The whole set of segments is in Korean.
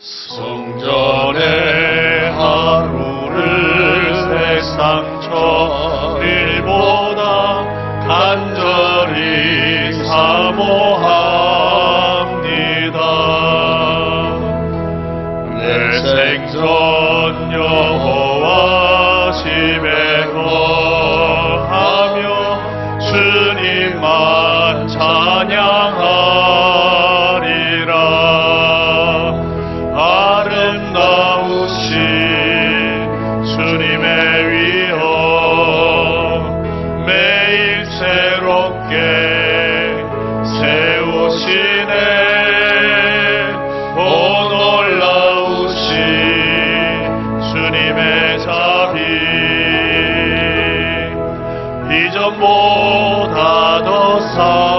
성전의 하루를 세상 천일보다 간절히 사모합니다. 내 생전 여호와 집에 거하며 주님만 찬양하리라. 아름다우신 주님의 위엄 매일 새롭게 세우시네. 오 놀라우신 주님의 자비 이전보다 더 사랑해.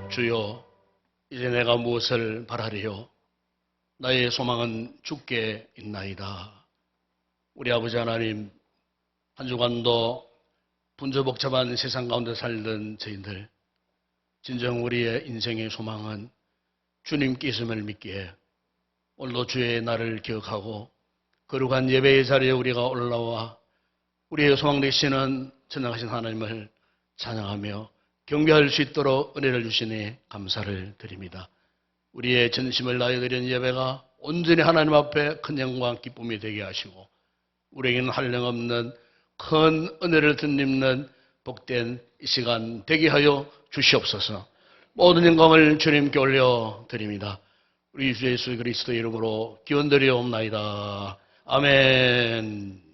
주여, 이제 내가 무엇을 바라리요? 나의 소망은 주께 있나이다. 우리 아버지 하나님, 한 주간도 분주복잡한 세상 가운데 살던 저희들, 진정 우리의 인생의 소망은 주님께 있음을 믿기에 오늘도 주의 날을 기억하고 거룩한 예배의 자리에 우리가 올라와 우리의 소망 되시는 전능하신 하나님을 찬양하며 경배할 수 있도록 은혜를 주시니 감사를 드립니다. 우리의 전심을 다해 드리는 예배가 온전히 하나님 앞에 큰 영광 기쁨이 되게 하시고 우리에게는 한량없는 큰 은혜를 덧입는 복된 이 시간 되게 하여 주시옵소서. 모든 영광을 주님께 올려드립니다. 우리 주 예수 그리스도의 이름으로 기원드리옵나이다. 아멘.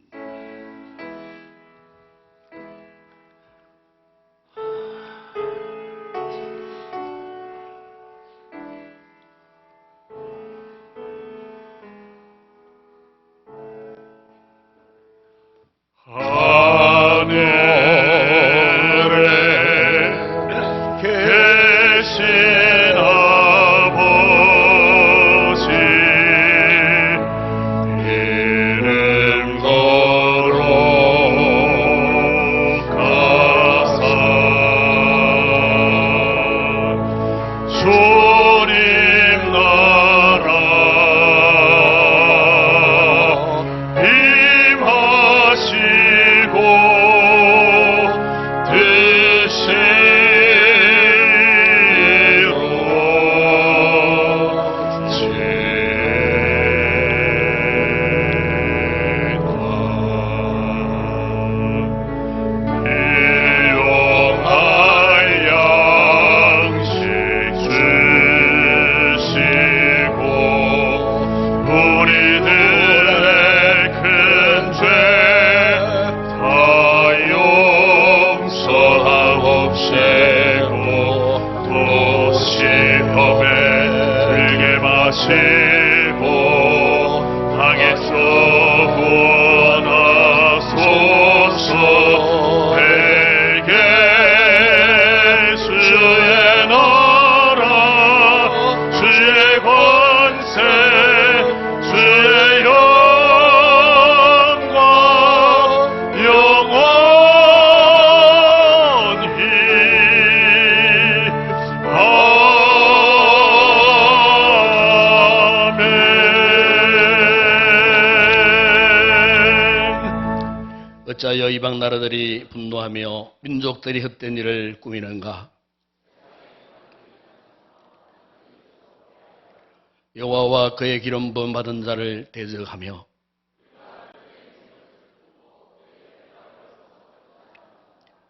어찌하여 이방 나라들이 분노하며 민족들이 헛된 일을 꾸미는가? 여호와와 그의 기름 부음 받은 자를 대적하며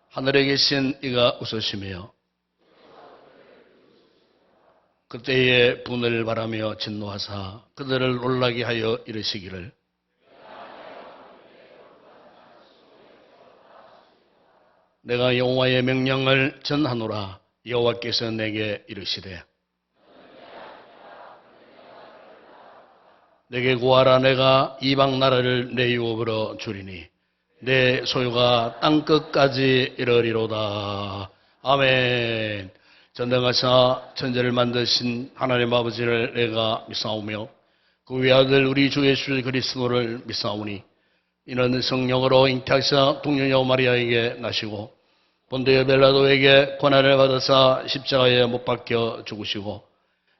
하늘에 계신 이가 웃으시며 그때에 분을 바라며 진노하사 그들을 놀라게 하여 이르시기를 내가 여호와의 명령을 전하노라. 여호와께서 내게 이르시되 내게 구하라. 내가 이방 나라를 내 유업으로 주리니 내 소유가 땅끝까지 이르리로다. 아멘. 전능하사 천지를 만드신 하나님 아버지를 내가 믿사오며 그 외아들 우리 주 예수 그리스도를 믿사오니 이는 성령으로 잉태하사 동정녀 마리아에게 나시고 본디오 빌라도에게 고난을 받으사 십자가에 못 박혀 죽으시고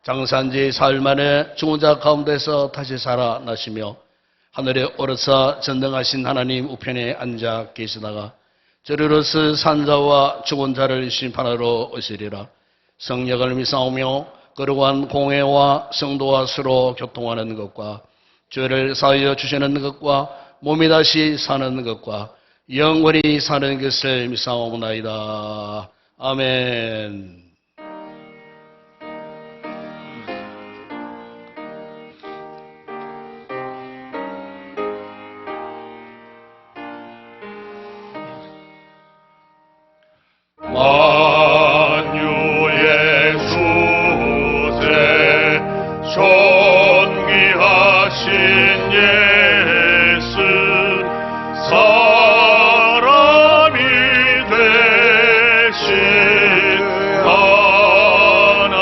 장사한 지 사흘 만에 죽은 자 가운데서 다시 살아나시며 하늘에 오르사 전능하신 하나님 우편에 앉아 계시다가 저리로서 산자와 죽은 자를 심판하러 오시리라. 성령을 믿사오며 거룩한 공회와 성도와 서로 교통하는 것과 죄를 사하여 주시는 것과 몸이 다시 사는 것과 영원히 사는 것을 믿사오나이다. 아멘. 만유의 주제 존귀하신 예수 사람이 되신 하나님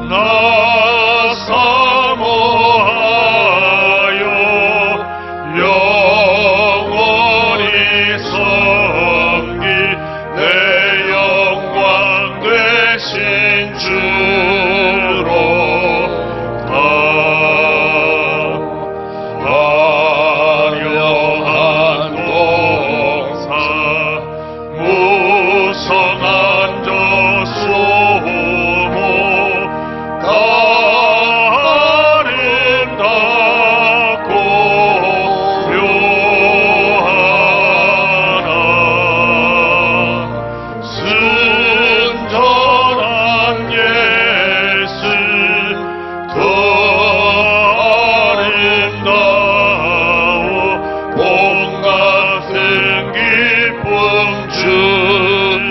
나 사모하여 영원히 섬기 내 영광 되신 주로 다 화려한 공사 무성한 저 수모 다 아름답고 묘하나 순전한 예수 더 아름다워 온 같은 기쁨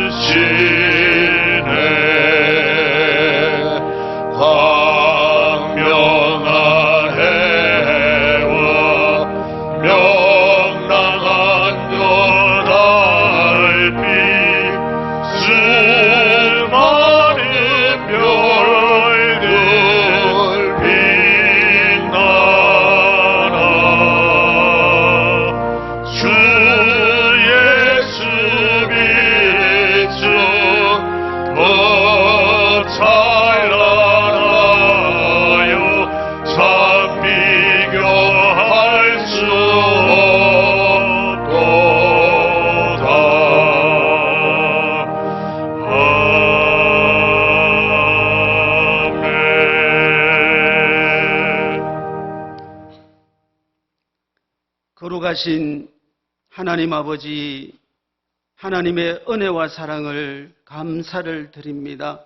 주시네 광명한 해와 명랑한 저 달빛 수많은 별들 빛나라 주 예수 빛은 더 찬란하여 참 비교할 수 없도다. 아멘. 거룩하신 하나님 아버지, 하나님의 은혜와 사랑을 감사를 드립니다.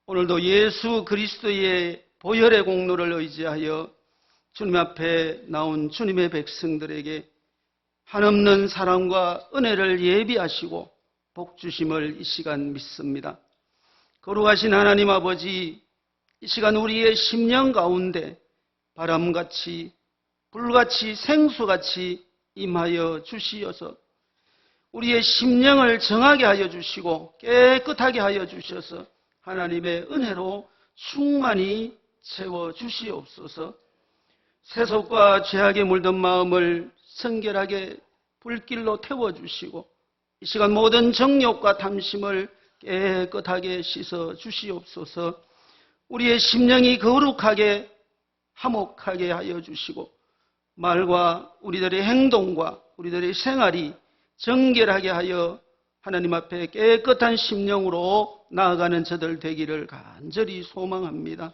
오늘도 예수 그리스도의 보혈의 공로를 의지하여 주님 앞에 나온 주님의 백성들에게 한없는 사랑과 은혜를 예비하시고 복 주심을 이 시간 믿습니다. 거룩하신 하나님 아버지, 이 시간 우리의 심령 가운데 바람같이 불같이 생수같이 임하여 주시어서 우리의 심령을 정하게 하여 주시고 깨끗하게 하여 주셔서 하나님의 은혜로 충만히 채워 주시옵소서. 세속과 죄악에 물든 마음을 성결하게 불길로 태워주시고 이 시간 모든 정욕과 탐심을 깨끗하게 씻어 주시옵소서. 우리의 심령이 거룩하게 화목하게 하여 주시고 말과 우리들의 행동과 우리들의 생활이 정결하게 하여 하나님 앞에 깨끗한 심령으로 나아가는 저들 되기를 간절히 소망합니다.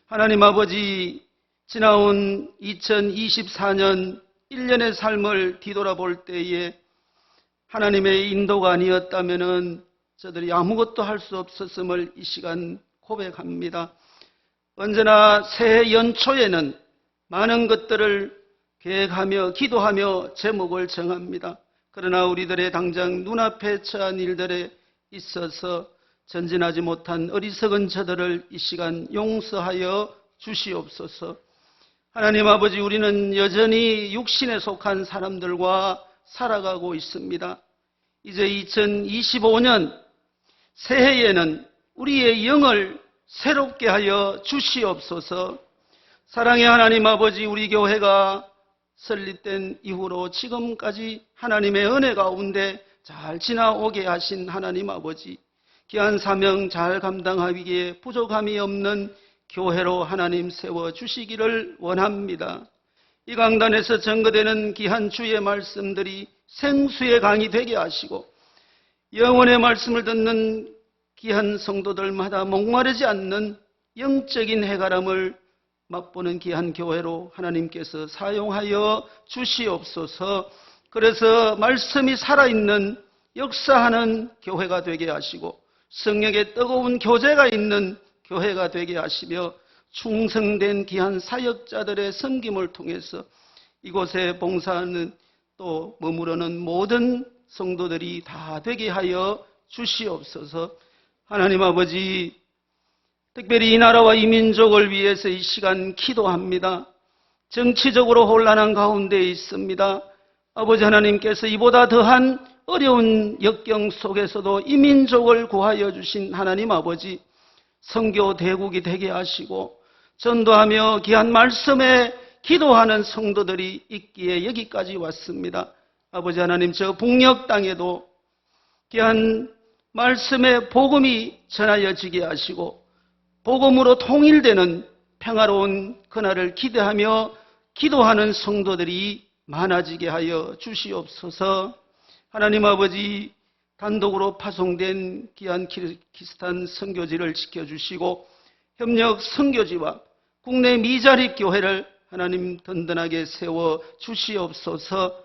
하나님 아버지, 지나온 2024년 1년의 삶을 뒤돌아볼 때에 하나님의 인도가 아니었다면 저들이 아무것도 할 수 없었음을 이 시간 고백합니다. 언제나 새해 연초에는 많은 것들을 계획하며 기도하며 제목을 정합니다. 그러나 우리들의 당장 눈앞에 처한 일들에 있어서 전진하지 못한 어리석은 저들을 이 시간 용서하여 주시옵소서. 하나님 아버지, 우리는 여전히 육신에 속한 사람들과 살아가고 있습니다. 이제 2025년 새해에는 우리의 영을 새롭게 하여 주시옵소서. 사랑의 하나님 아버지, 우리 교회가 설립된 이후로 지금까지 하나님의 은혜 가운데 잘 지나오게 하신 하나님 아버지, 귀한 사명 잘 감당하기에 부족함이 없는 교회로 하나님 세워주시기를 원합니다. 이 강단에서 증거되는 귀한 주의 말씀들이 생수의 강이 되게 하시고 영혼의 말씀을 듣는 귀한 성도들마다 목마르지 않는 영적인 해가람을 맛보는 귀한 교회로 하나님께서 사용하여 주시옵소서. 그래서 말씀이 살아있는 역사하는 교회가 되게 하시고 성령의 뜨거운 교제가 있는 교회가 되게 하시며 충성된 귀한 사역자들의 섬김을 통해서 이곳에 봉사하는 또 머무르는 모든 성도들이 다 되게 하여 주시옵소서. 하나님 아버지, 특별히 이 나라와 이 민족을 위해서 이 시간 기도합니다. 정치적으로 혼란한 가운데 있습니다. 아버지 하나님께서 이보다 더한 어려운 역경 속에서도 이 민족을 구하여 주신 하나님 아버지, 선교 대국이 되게 하시고 전도하며 귀한 말씀에 기도하는 성도들이 있기에 여기까지 왔습니다. 아버지 하나님, 저 북녘 땅에도 귀한 말씀의 복음이 전하여지게 하시고 복음으로 통일되는 평화로운 그날을 기대하며 기도하는 성도들이 많아지게 하여 주시옵소서. 하나님 아버지, 단독으로 파송된 귀한 키르기스탄 선교지를 지켜주시고 협력 선교지와 국내 미자립 교회를 하나님 든든하게 세워 주시옵소서.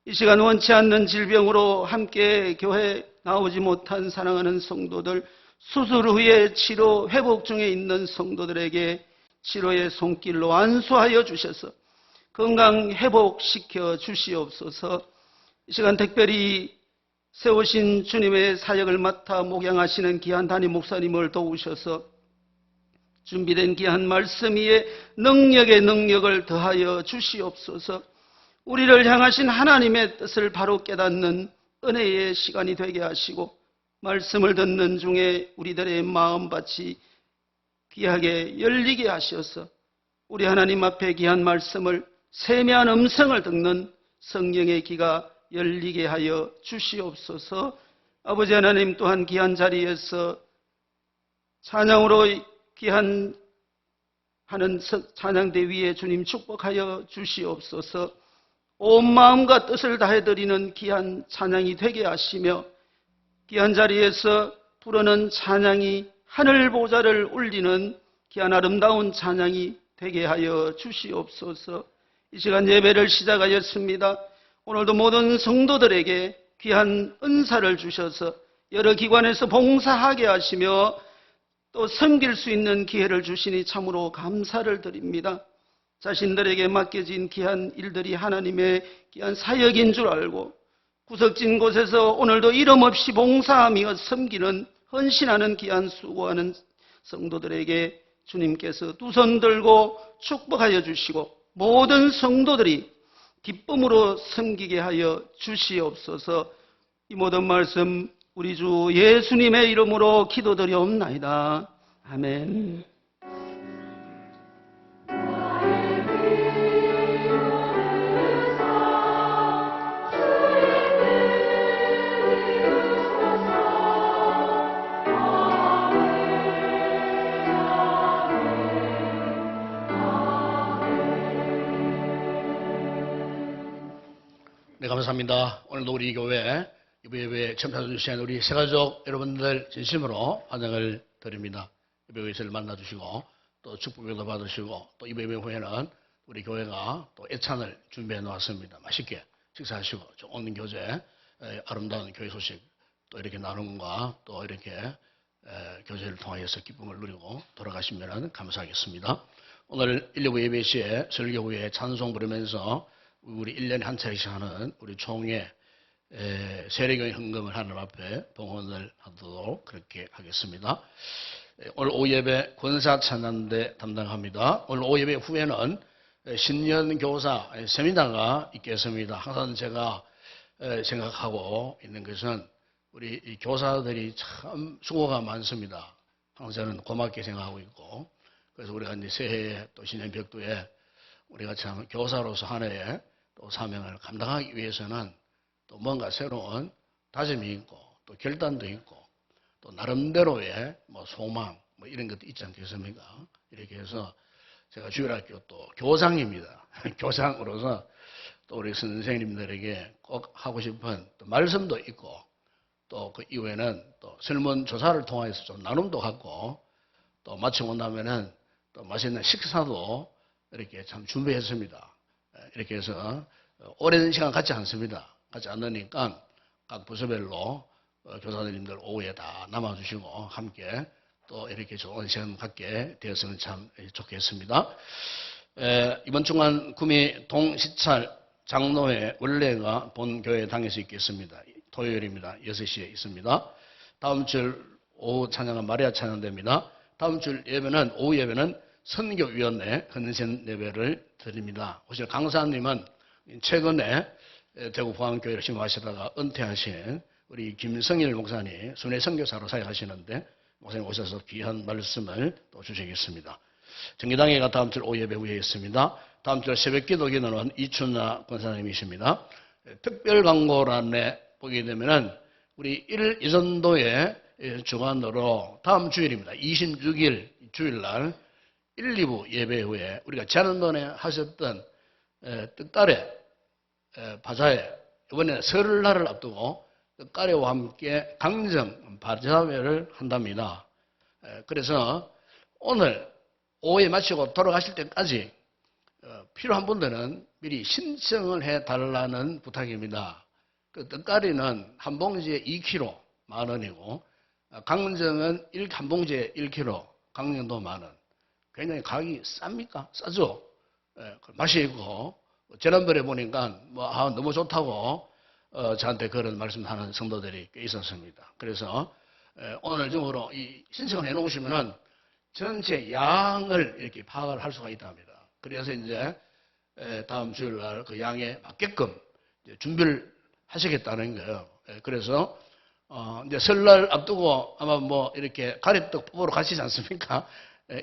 이 시간 원치 않는 질병으로 함께 교회 나오지 못한 사랑하는 성도들, 수술 후에 치료 회복 중에 있는 성도들에게 치료의 손길로 안수하여 주셔서 건강 회복시켜 주시옵소서. 이 시간 특별히 세우신 주님의 사역을 맡아 목양하시는 귀한 담임 목사님을 도우셔서 준비된 귀한 말씀 위에 능력의 능력을 더하여 주시옵소서. 우리를 향하신 하나님의 뜻을 바로 깨닫는 은혜의 시간이 되게 하시고 말씀을 듣는 중에 우리들의 마음밭이 귀하게 열리게 하셔서 우리 하나님 앞에 귀한 말씀을 세미한 음성을 듣는 성령의 귀가 열리게 하여 주시옵소서. 아버지 하나님, 또한 귀한 자리에서 찬양으로 귀한 하는 찬양대 위에 주님 축복하여 주시옵소서. 온 마음과 뜻을 다해드리는 귀한 찬양이 되게 하시며 귀한 자리에서 부르는 찬양이 하늘 보좌를 울리는 귀한 아름다운 찬양이 되게 하여 주시옵소서. 이 시간 예배를 시작하였습니다. 오늘도 모든 성도들에게 귀한 은사를 주셔서 여러 기관에서 봉사하게 하시며 또 섬길 수 있는 기회를 주시니 참으로 감사를 드립니다. 자신들에게 맡겨진 귀한 일들이 하나님의 귀한 사역인 줄 알고 구석진 곳에서 오늘도 이름 없이 봉사하며 섬기는 헌신하는 귀한 수고하는 성도들에게 주님께서 두 손 들고 축복하여 주시고 모든 성도들이 기쁨으로 섬기게 하여 주시옵소서. 이 모든 말씀 우리 주 예수님의 이름으로 기도드리옵나이다. 아멘. 네, 감사합니다. 오늘도 우리 교회 예배에 참여해주신 우리 새가족 여러분들 진심으로 환영을 드립니다. 예배에서를 만나주시고 또 축복을 받으시고 또 예배 후에는 우리 교회가 또 애찬을 준비해 놓았습니다. 맛있게 식사하시고 좋은 교제, 아름다운 교회 소식 또 이렇게 나눔과 또 이렇게 교제를 통하여서 기쁨을 누리고 돌아가시면 감사하겠습니다. 오늘 119 예배 시에 설교 후에 찬송 부르면서 우리 1년에 한 차례씩 하는 우리 총회 세례교인 헌금을 하나님 앞에 봉헌을 하도록 그렇게 하겠습니다. 오늘 오후 예배 권사 찬양대 담당합니다. 오늘 오후 예배 후에는 신년 교사 세미나가 있겠습니다. 항상 제가 생각하고 있는 것은 우리 이 교사들이 참 수고가 많습니다. 항상 저는 고맙게 생각하고 있고, 그래서 우리가 이제 새해에 또 신년 벽두에 우리가 참 교사로서 한 해에 또 사명을 감당하기 위해서는 또 뭔가 새로운 다짐이 있고 또 결단도 있고 또 나름대로의 뭐 소망 뭐 이런 것도 있지 않겠습니까? 이렇게 해서 제가 주일학교 또 교장입니다. 교장으로서 또 우리 선생님들에게 꼭 하고 싶은 또 말씀도 있고 또 그 이후에는 또 설문조사를 통해서 좀 나눔도 갖고 또 마치고 나면은 또 맛있는 식사도 이렇게 참 준비했습니다. 이렇게 해서 오랜 시간 갖지 않습니다. 갖지 않으니까 각 부서별로 교사님들 오후에 다 남아주시고 함께 또 이렇게 좋은 시간 갖게 되었으면 참 좋겠습니다. 이번 주간 구미 동시찰 장로회 원래가 본교회 당에서 있겠습니다. 토요일입니다. 6시에 있습니다. 다음 주 오후 찬양은 마리아 찬양대입니다. 다음 주 예배는 오후 예배는 선교위원회 헌신 예배를 드립니다. 오실 강사님은 최근에 대구 포항교회를 심호하시다가 은퇴하신 우리 김성일 목사님 순회 선교사로 사역하시는데 목사님 오셔서 귀한 말씀을 또 주시겠습니다. 정기당회가 다음 주 오후 예배 후에 있습니다. 다음 주 새벽 기도 기도는 이춘나 권사님이십니다. 특별 광고란에 보게 되면은 우리 1일 이전도의 주관으로 다음 주일입니다. 26일 주일날 1, 2부 예배 후에 우리가 지난번에 하셨던 뜻가래 바자회 이번에 설날을 앞두고 뜻가래와 함께 강정 바자회를 한답니다. 그래서 오늘 오후에 마치고 돌아가실 때까지 필요한 분들은 미리 신청을 해달라는 부탁입니다. 그 뜻가리는 한 봉지에 2kg 10,000원이고 강정은 한 봉지에 1kg 강정도 10,000원. 굉장히 가격이 쌉니까? 싸죠? 맛이 있고 지난번에 보니까 너무 좋다고 저한테 그런 말씀하는 성도들이 꽤 있었습니다. 그래서 오늘 중으로 이 신청을 해놓으시면은 전체 양을 이렇게 파악을 할 수가 있답니다. 그래서 이제 다음 주일날 그 양에 맞게끔 준비를 하시겠다는 거예요. 그래서 이제 설날 앞두고 아마 뭐 이렇게 가래떡 뽑으러 가시지 않습니까?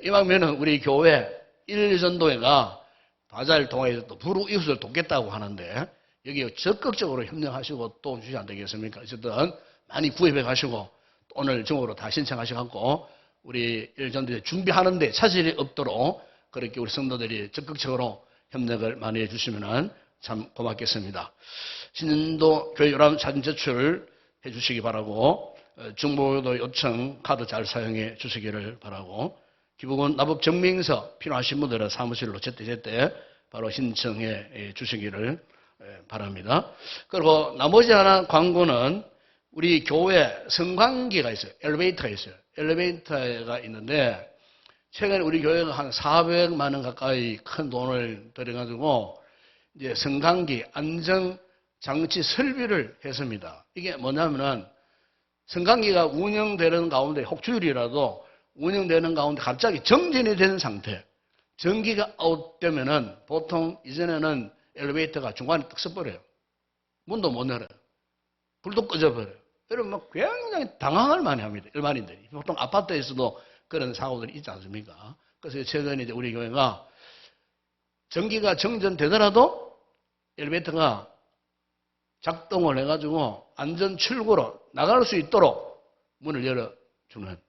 이왕이면은 우리 교회 1전도회가 바자를 통해서 또 부르 이웃을 돕겠다고 하는데 여기 적극적으로 협력하시고 도움 주시지 안 되겠습니까? 어쨌든 많이 구입해 가시고 오늘 중으로 다 신청하셔갖고 우리 1전도회 준비하는데 차질이 없도록 그렇게 우리 성도들이 적극적으로 협력을 많이 해주시면 참 고맙겠습니다. 신년도 교회 요람 사진 제출 해주시기 바라고 중보도 요청 카드 잘 사용해 주시기를 바라고 기부금 납업 증명서 필요하신 분들은 사무실로 제때 바로 신청해 주시기를 바랍니다. 그리고 나머지 하나 광고는 우리 교회 성관계가 있어요. 엘리베이터가 있어요. 엘리베이터가 있는데 최근에 우리 교회가 한 400만 원 가까이 큰 돈을 들여가지고 이제 성관계 안전장치 설비를 했습니다. 이게 뭐냐면은 성관계가 운영되는 가운데 혹주일이라도 운영되는 가운데 갑자기 정전이 되는 상태, 전기가 아웃되면은 보통 이전에는 엘리베이터가 중간에 뚝 서버려요. 문도 못 열어요. 불도 꺼져버려요. 여러분 굉장히 당황을 많이 합니다. 일반인들이. 보통 아파트에서도 그런 사고들이 있지 않습니까? 그래서 최근에 이제 우리 교회가 전기가 정전되더라도 엘리베이터가 작동을 해가지고 안전 출구로 나갈 수 있도록 문을 열어주는,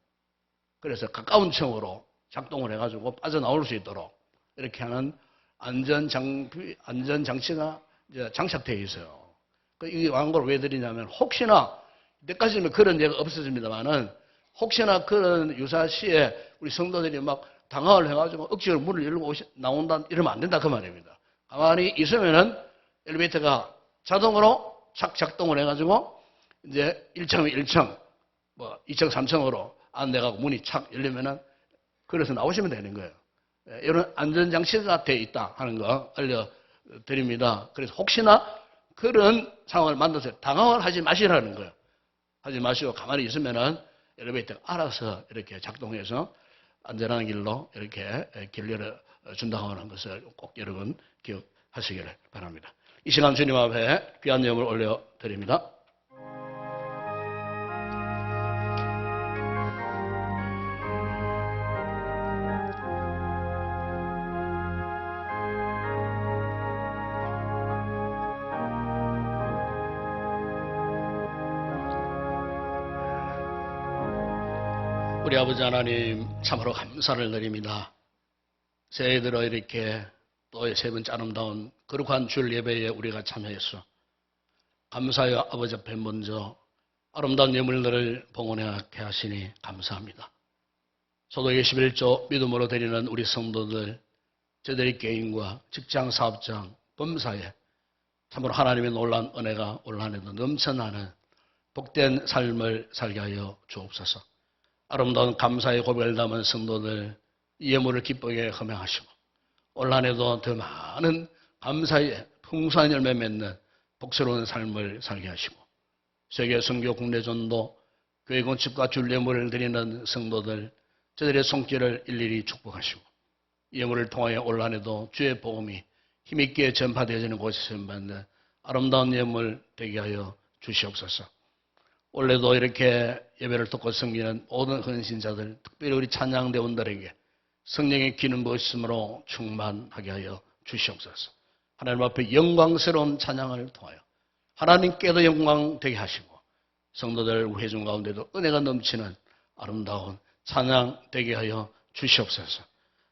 그래서 가까운 층으로 작동을 해가지고 빠져나올 수 있도록 이렇게 하는 안전장치가 이제 장착되어 있어요. 이 광고를 왜 드리냐면 혹시나 이때까지는 그런 예가 없었습니다만은 혹시나 그런 유사시에 우리 성도들이 막 당황을 해가지고 억지로 문을 열고 나온다 이러면 안 된다 그 말입니다. 가만히 있으면은 엘리베이터가 자동으로 착 작동을 해가지고 이제 1층, 1층, 뭐 2층, 3층으로 안내가고 문이 착 열리면은 그래서 나오시면 되는 거예요. 이런 안전장치가 되어 있다 하는 거 드립니다. 그래서 혹시나 그런 상황을 만나서 당황을 하지 마시라는 거예요. 하지 마시고 가만히 있으면은 엘리베이터가 알아서 이렇게 작동해서 안전한 길로 이렇게 길 열어준다고 하는 것을 꼭 여러분 기억하시기를 바랍니다. 이 시간 주님 앞에 귀한 예물을 올려드립니다. 우리 아버지 하나님 참으로 감사를 드립니다. 새해 들어 이렇게 또 세 번째 아름다운 거룩한 주일 예배에 우리가 참여했어. 감사하여 아버지 앞에 먼저 아름다운 예물들을 봉헌하게 하시니 감사합니다. 소득 21조 믿음으로 드리는 우리 성도들, 저들의 개인과 직장, 사업장, 범사에 참으로 하나님의 놀라운 은혜가 올 한해도 넘쳐나는 복된 삶을 살게 하여 주옵소서. 아름다운 감사의 고백을 담은 성도들 이 예물을 기쁘게 헌명하시고 올 한해도 더 많은 감사의 풍성한 열매 맺는 복스러운 삶을 살게 하시고 세계 선교 국내 전도 교회 건축과 줄 예물을 드리는 성도들 저들의 손길을 일일이 축복하시고 이 예물을 통하여 올 한해도 주의 복음이 힘있게 전파되어지는 곳에서 받는 아름다운 예물 되게 하여 주시옵소서. 올해도 이렇게 예배를 듣고 섬기는 모든 헌신자들, 특별히 우리 찬양대원들에게 성령의 기름 부으심으로 충만하게 하여 주시옵소서. 하나님 앞에 영광스러운 찬양을 통하여 하나님께도 영광 되게 하시고 성도들 회중 가운데도 은혜가 넘치는 아름다운 찬양 되게 하여 주시옵소서.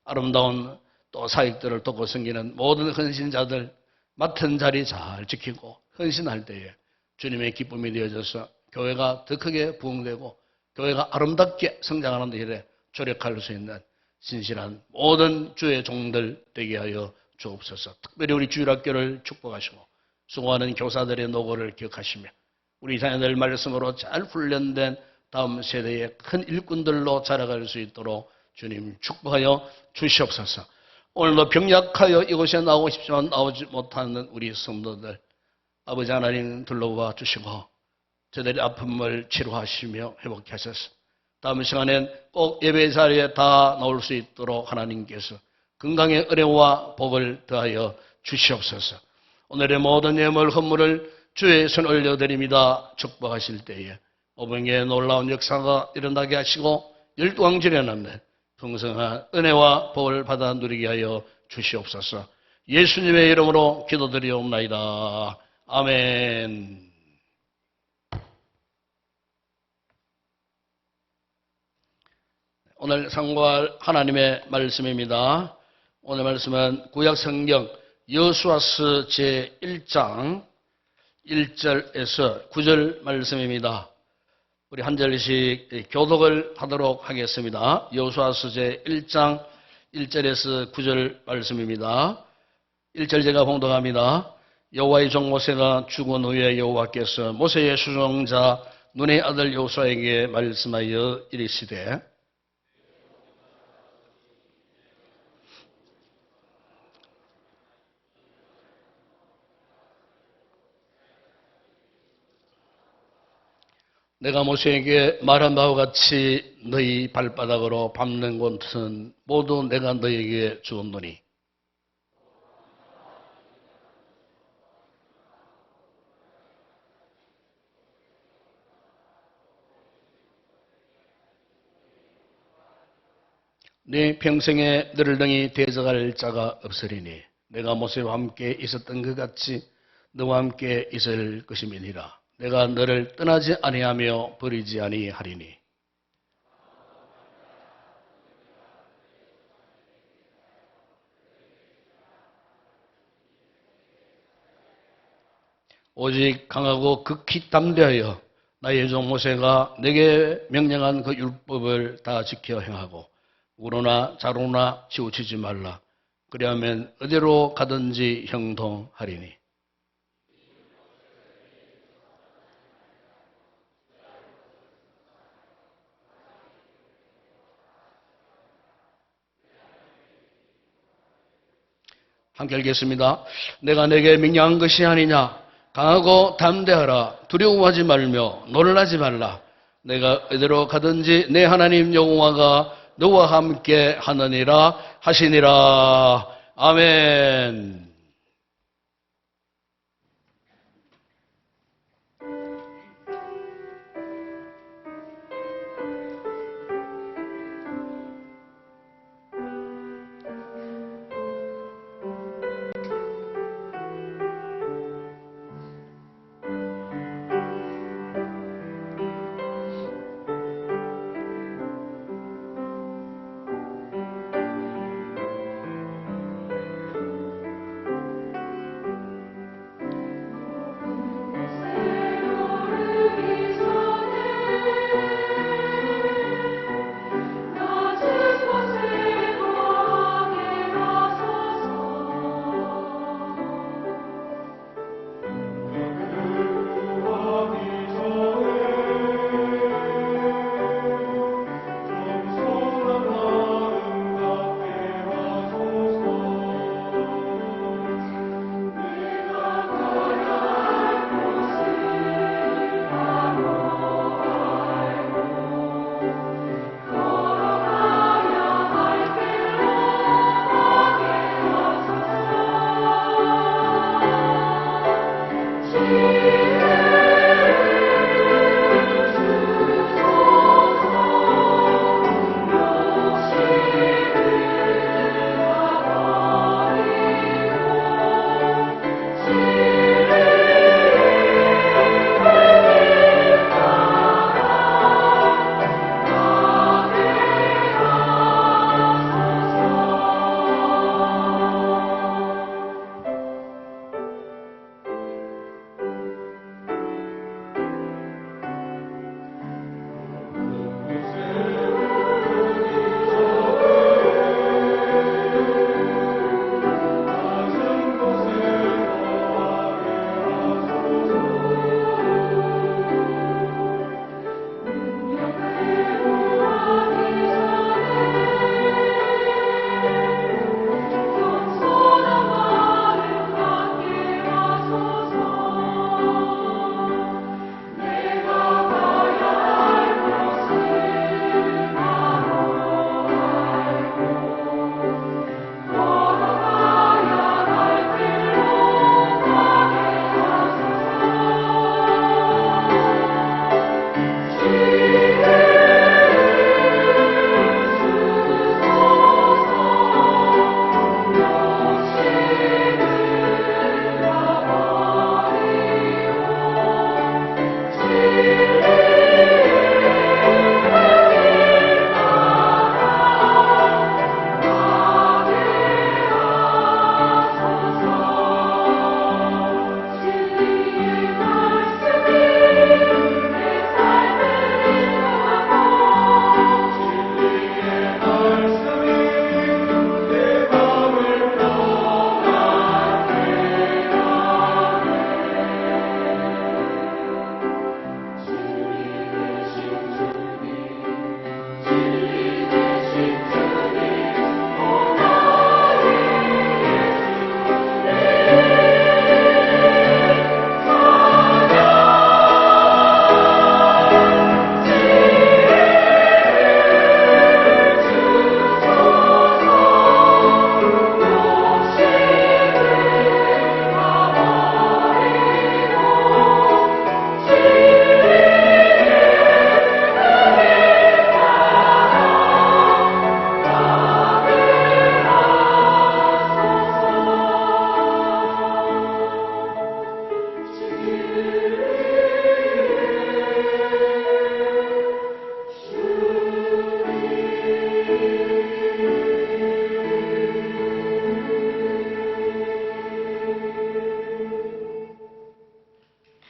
아름다운 또 사역들을 돕고 섬기는 모든 헌신자들 맡은 자리 잘 지키고 헌신할 때에 주님의 기쁨이 되어져서 교회가 더 크게 부흥되고 교회가 아름답게 성장하는 데 조력할 수 있는 신실한 모든 주의 종들 되게 하여 주옵소서. 특별히 우리 주일학교를 축복하시고 수고하는 교사들의 노고를 기억하시며 우리 자녀들 말씀으로 잘 훈련된 다음 세대의 큰 일꾼들로 자라갈 수 있도록 주님 축복하여 주시옵소서. 오늘도 병약하여 이곳에 나오고 싶지만 나오지 못하는 우리 성도들 아버지 하나님 둘러봐 주시고 저들의 아픔을 치료하시며 회복케 하셔서 다음 시간엔 꼭 예배 자리에 다 나올 수 있도록 하나님께서 건강의 은혜와 복을 더하여 주시옵소서. 오늘의 모든 예물 헌물을 주의 손 올려드립니다. 축복하실 때에 오병의 놀라운 역사가 일어나게 하시고 열두왕절에 남는 풍성한 은혜와 복을 받아 누리게 하여 주시옵소서. 예수님의 이름으로 기도드리옵나이다. 아멘. 오늘 상고할 하나님의 말씀입니다. 오늘 말씀은 구약성경 여호수아서 제1장 1절에서 9절 말씀입니다. 우리 한 절씩 교독을 하도록 하겠습니다. 여호수아서 제1장 1절에서 9절 말씀입니다. 1절 제가 봉독합니다. 여호와의 종 모세가 죽은 후에 여호와께서 모세의 수종자 눈의 아들 여호수아에게 말씀하여 이르시되 내가 모세에게 말한 바와 같이 너희 발바닥으로 밟는 곳은 모두 내가 너희에게 주었노니 네 평생에 너를 등이 대적할 자가 없으리니 내가 모세와 함께 있었던 것 같이 너와 함께 있을 것임이니라. 내가 너를 떠나지 아니하며 버리지 아니하리니 오직 강하고 극히 담대하여 나의 종 모세가 내게 명령한 그 율법을 다 지켜 행하고 우로나 좌로나 치우치지 말라. 그리하면 어디로 가든지 형통하리니 함께 읽겠습니다. 내가 내게 명령한 것이 아니냐. 강하고 담대하라. 두려워하지 말며 놀라지 말라. 내가 어디로 가든지 내 하나님 여호와가 너와 함께 하느니라 하시니라. 아멘.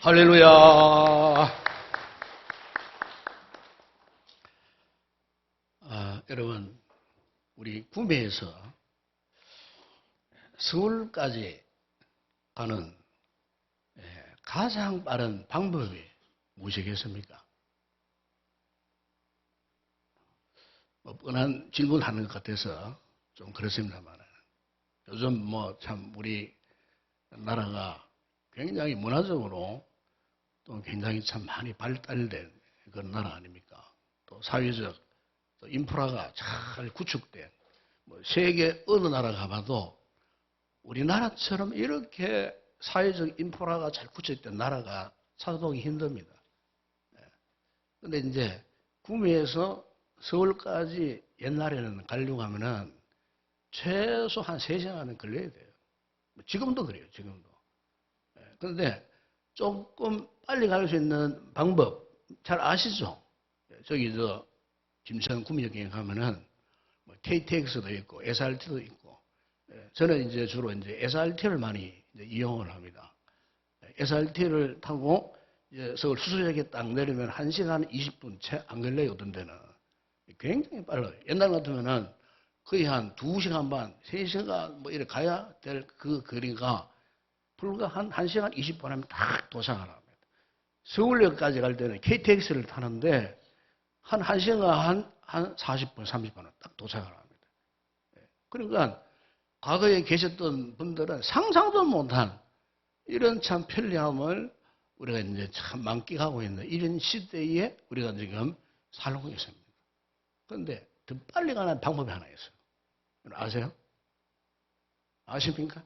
할렐루야. 여러분, 우리 구미에서 서울까지 가는 가장 빠른 방법이 무엇이겠습니까? 뻔한 질문하는 것 같아서 좀 그렇습니다만, 요즘 뭐 참 우리 나라가 굉장히 문화적으로 또 굉장히 참 많이 발달된 그런 나라 아닙니까? 또 사회적 또 인프라가 잘 구축된 뭐 세계 어느 나라 가봐도 우리나라처럼 이렇게 사회적 인프라가 잘 구축된 나라가 찾아보기 힘듭니다. 근데 이제 구미에서 서울까지 옛날에는 가려고 하면은 최소 한 3시간은 걸려야 돼요. 지금도 그래요, 지금도. 그런데 조금 빨리 갈 수 있는 방법 잘 아시죠? 저기 김천 구미역에 가면은 뭐 KTX도 있고 SRT도 있고, 저는 이제 주로 이제 SRT를 많이 이제 이용을 합니다. SRT를 타고 이제 서울 수서역에 딱 내리면 1시간 20분 채 안 걸려요. 어떤 데는 굉장히 빨라요. 옛날 같으면은 거의 한 2시간 반, 3시간 뭐 이렇게 가야 될 그 거리가 불과 한 1시간 20분 하면 딱 도착을 합니다. 서울역까지 갈 때는 KTX를 타는데 한 1시간 한 40분, 30분은 딱 도착을 합니다. 그러니까 과거에 계셨던 분들은 상상도 못한 이런 참 편리함을 우리가 이제 참 만끽하고 있는 이런 시대에 우리가 지금 살고 있습니다. 그런데 더 빨리 가는 방법이 하나 있어요. 아세요? 아십니까?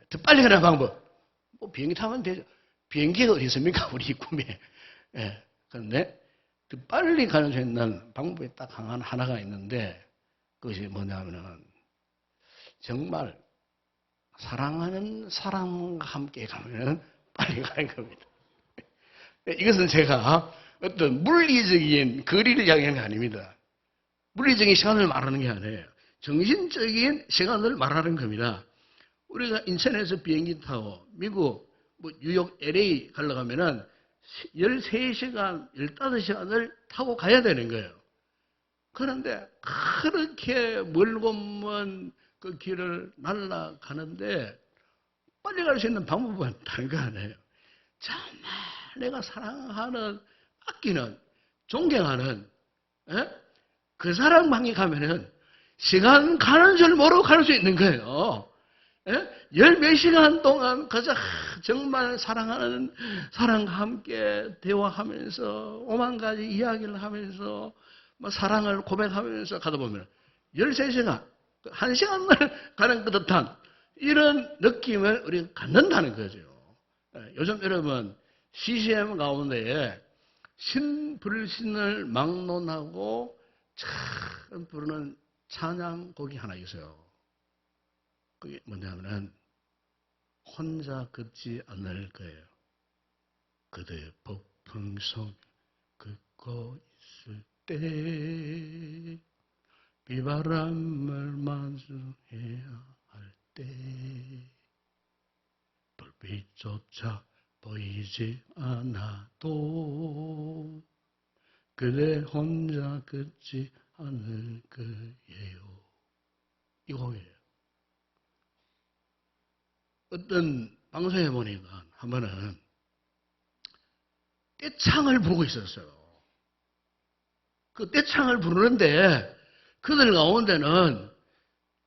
더 빨리 가는 방법. 뭐 비행기 타면 되죠. 비행기가 어디 있습니까? 우리 구미에. 그런데 더 빨리 갈 수 있는 방법이 딱 하나가 있는데 그것이 뭐냐면은 정말 사랑하는 사람과 함께 가면 빨리 가는 겁니다. 이것은 제가 어떤 물리적인 거리를 이야기하는 게 아닙니다. 물리적인 시간을 말하는 게 아니에요. 정신적인 시간을 말하는 겁니다. 우리가 인천에서 비행기 타고 미국 뭐 뉴욕 LA 가려고 하면은 13시간, 15시간을 타고 가야 되는 거예요. 그런데 그렇게 멀고 먼 그 길을 날아가는데 빨리 갈 수 있는 방법은 다른 거 아니에요. 정말 내가 사랑하는, 아끼는, 존경하는 그 사람방에 가면은 시간 가는 줄 모르고 갈 수 있는 거예요. 열 몇 시간 동안 그저 정말 사랑하는 사람과 함께 대화하면서 오만 가지 이야기를 하면서 뭐 사랑을 고백하면서 가다 보면 13시간, 1시간을 가는 것 듯한 이런 느낌을 우리가 갖는다는 거죠. 요즘 여러분 CCM 가운데에 신불신을 막론하고 참 부르는 찬양곡이 하나 있어요. 그게 뭐냐면은 혼자 걷지 않을 거예요. 그대 폭풍 걷고 있을 때 비바람을 마주해야 할 때 불빛조차 보이지 않아도 그대 혼자 걷지 않을 거예요. 이 곡이에요. 어떤 방송에 보니까 한 번은 떼창을 부르고 있었어요. 그 떼창을 부르는데 그들 가운데는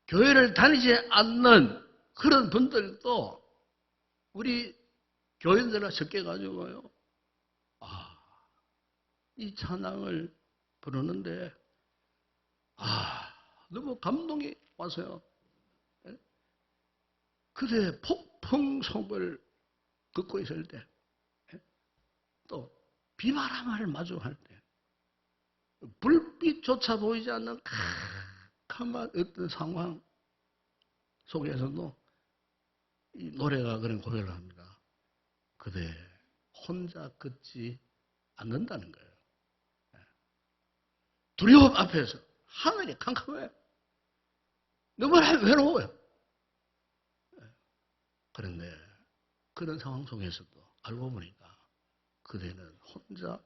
교회를 다니지 않는 그런 분들도 우리 교인들과 섞여가지고요. 이 찬양을 부르는데 너무 감동이 와서요. 그대 폭풍 속을 걷고 있을 때, 또 비바람을 마주할 때, 불빛조차 보이지 않는 캄캄한 어떤 상황 속에서도 이 노래가 그런 고백을 합니다. 그대 혼자 걷지 않는다는 거예요. 두려움 앞에서 하늘이 캄캄해요. 너무나 외로워요. 그런데 그런 상황 속에서도 알고 보니까 그대는 혼자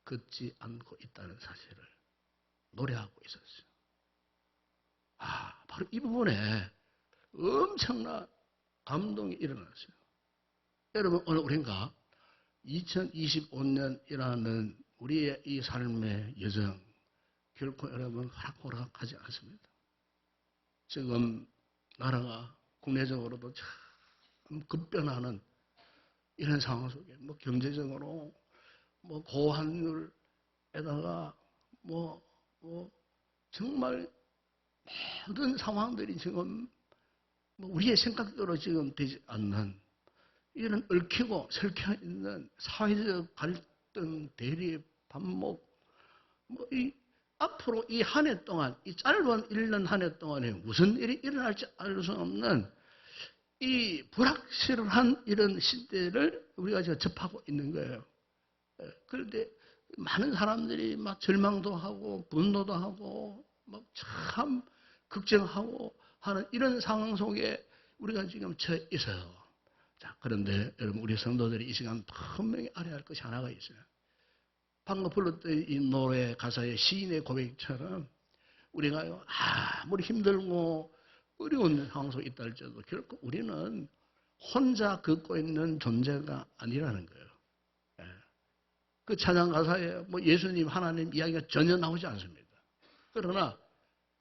걷지 않고 있다는 사실을 노래하고 있었어요. 바로 이 부분에 엄청난 감동이 일어났어요. 여러분, 오늘 우리가 2025년이라는 우리의 이 삶의 여정, 결코 여러분 호락호락하지 않습니다. 지금 나라가 국내적으로도 참 급변하는 이런 상황 속에 뭐 경제적으로 뭐 고환율에다가 뭐 정말 모든 상황들이 지금 뭐 우리의 생각대로 지금 되지 않는 이런 얽히고 설켜 있는 사회적 갈등, 대립, 반목, 뭐 이 앞으로 이 한 해 동안, 이 짧은 1년 한 해 동안에 무슨 일이 일어날지 알 수 없는 이 불확실한 이런 시대를 우리가 지금 접하고 있는 거예요. 그런데 많은 사람들이 막 절망도 하고 분노도 하고 막 참 걱정하고 하는 이런 상황 속에 우리가 지금 처해 있어요. 자, 그런데 여러분 우리 성도들이 이 시간 분명히 알아야 할 것이 하나가 있어요. 방금 불렀던 이 노래 가사의 시인의 고백처럼 우리가 아무리 힘들고 어려운 상황 속에 있다 할지라도 결코 우리는 혼자 걷고 있는 존재가 아니라는 거예요. 그 찬양 가사에 뭐 예수님, 하나님 이야기가 전혀 나오지 않습니다. 그러나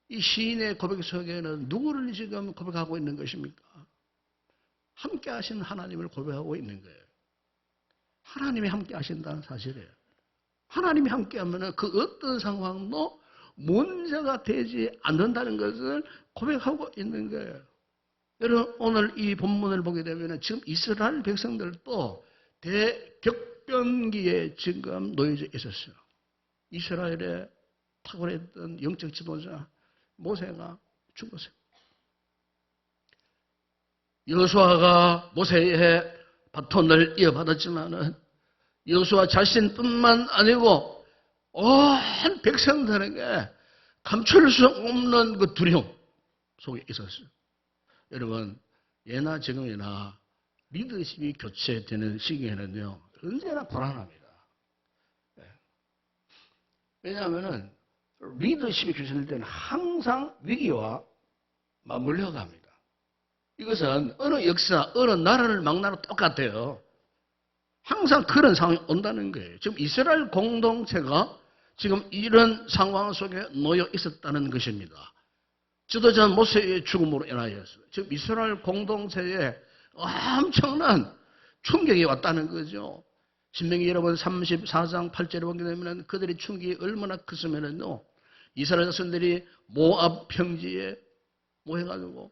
이 시인의 고백 속에는 누구를 지금 고백하고 있는 것입니까? 함께 하신 하나님을 고백하고 있는 거예요. 하나님이 함께 하신다는 사실이에요. 하나님이 함께 하면 그 어떤 상황도 문제가 되지 않는다는 것을 고백하고 있는 거예요. 여러분 오늘 이 본문을 보게 되면 지금 이스라엘 백성들도 대격변기에 지금 놓여져 있었어요. 이스라엘의 탁월했던 영적 지도자 모세가 죽었어요. 여호수아가 모세의 바톤을 이어받았지만은 여호수아 자신뿐만 아니고 온 백성들에게 감출 수 없는 그 두려움 속에 있었어요. 여러분 예나 지금이나 리더십이 교체되는 시기에는요 언제나 불안합니다. 왜냐하면은 리더십이 교체될 때는 항상 위기와 맞물려 갑니다. 이것은 어느 역사, 어느 나라를 막나라 똑같아요. 항상 그런 상황이 온다는 거예요. 지금 이스라엘 공동체가 지금 이런 상황 속에 놓여 있었다는 것입니다. 지도자 모세의 죽음으로 인하여서 지금 이스라엘 공동체에 엄청난 충격이 왔다는 거죠. 신명기 여러분 34장 8절에 보게 되면 그들의 충격이 얼마나 컸으면요. 이스라엘 자손들이 모압 평지에 모여가지고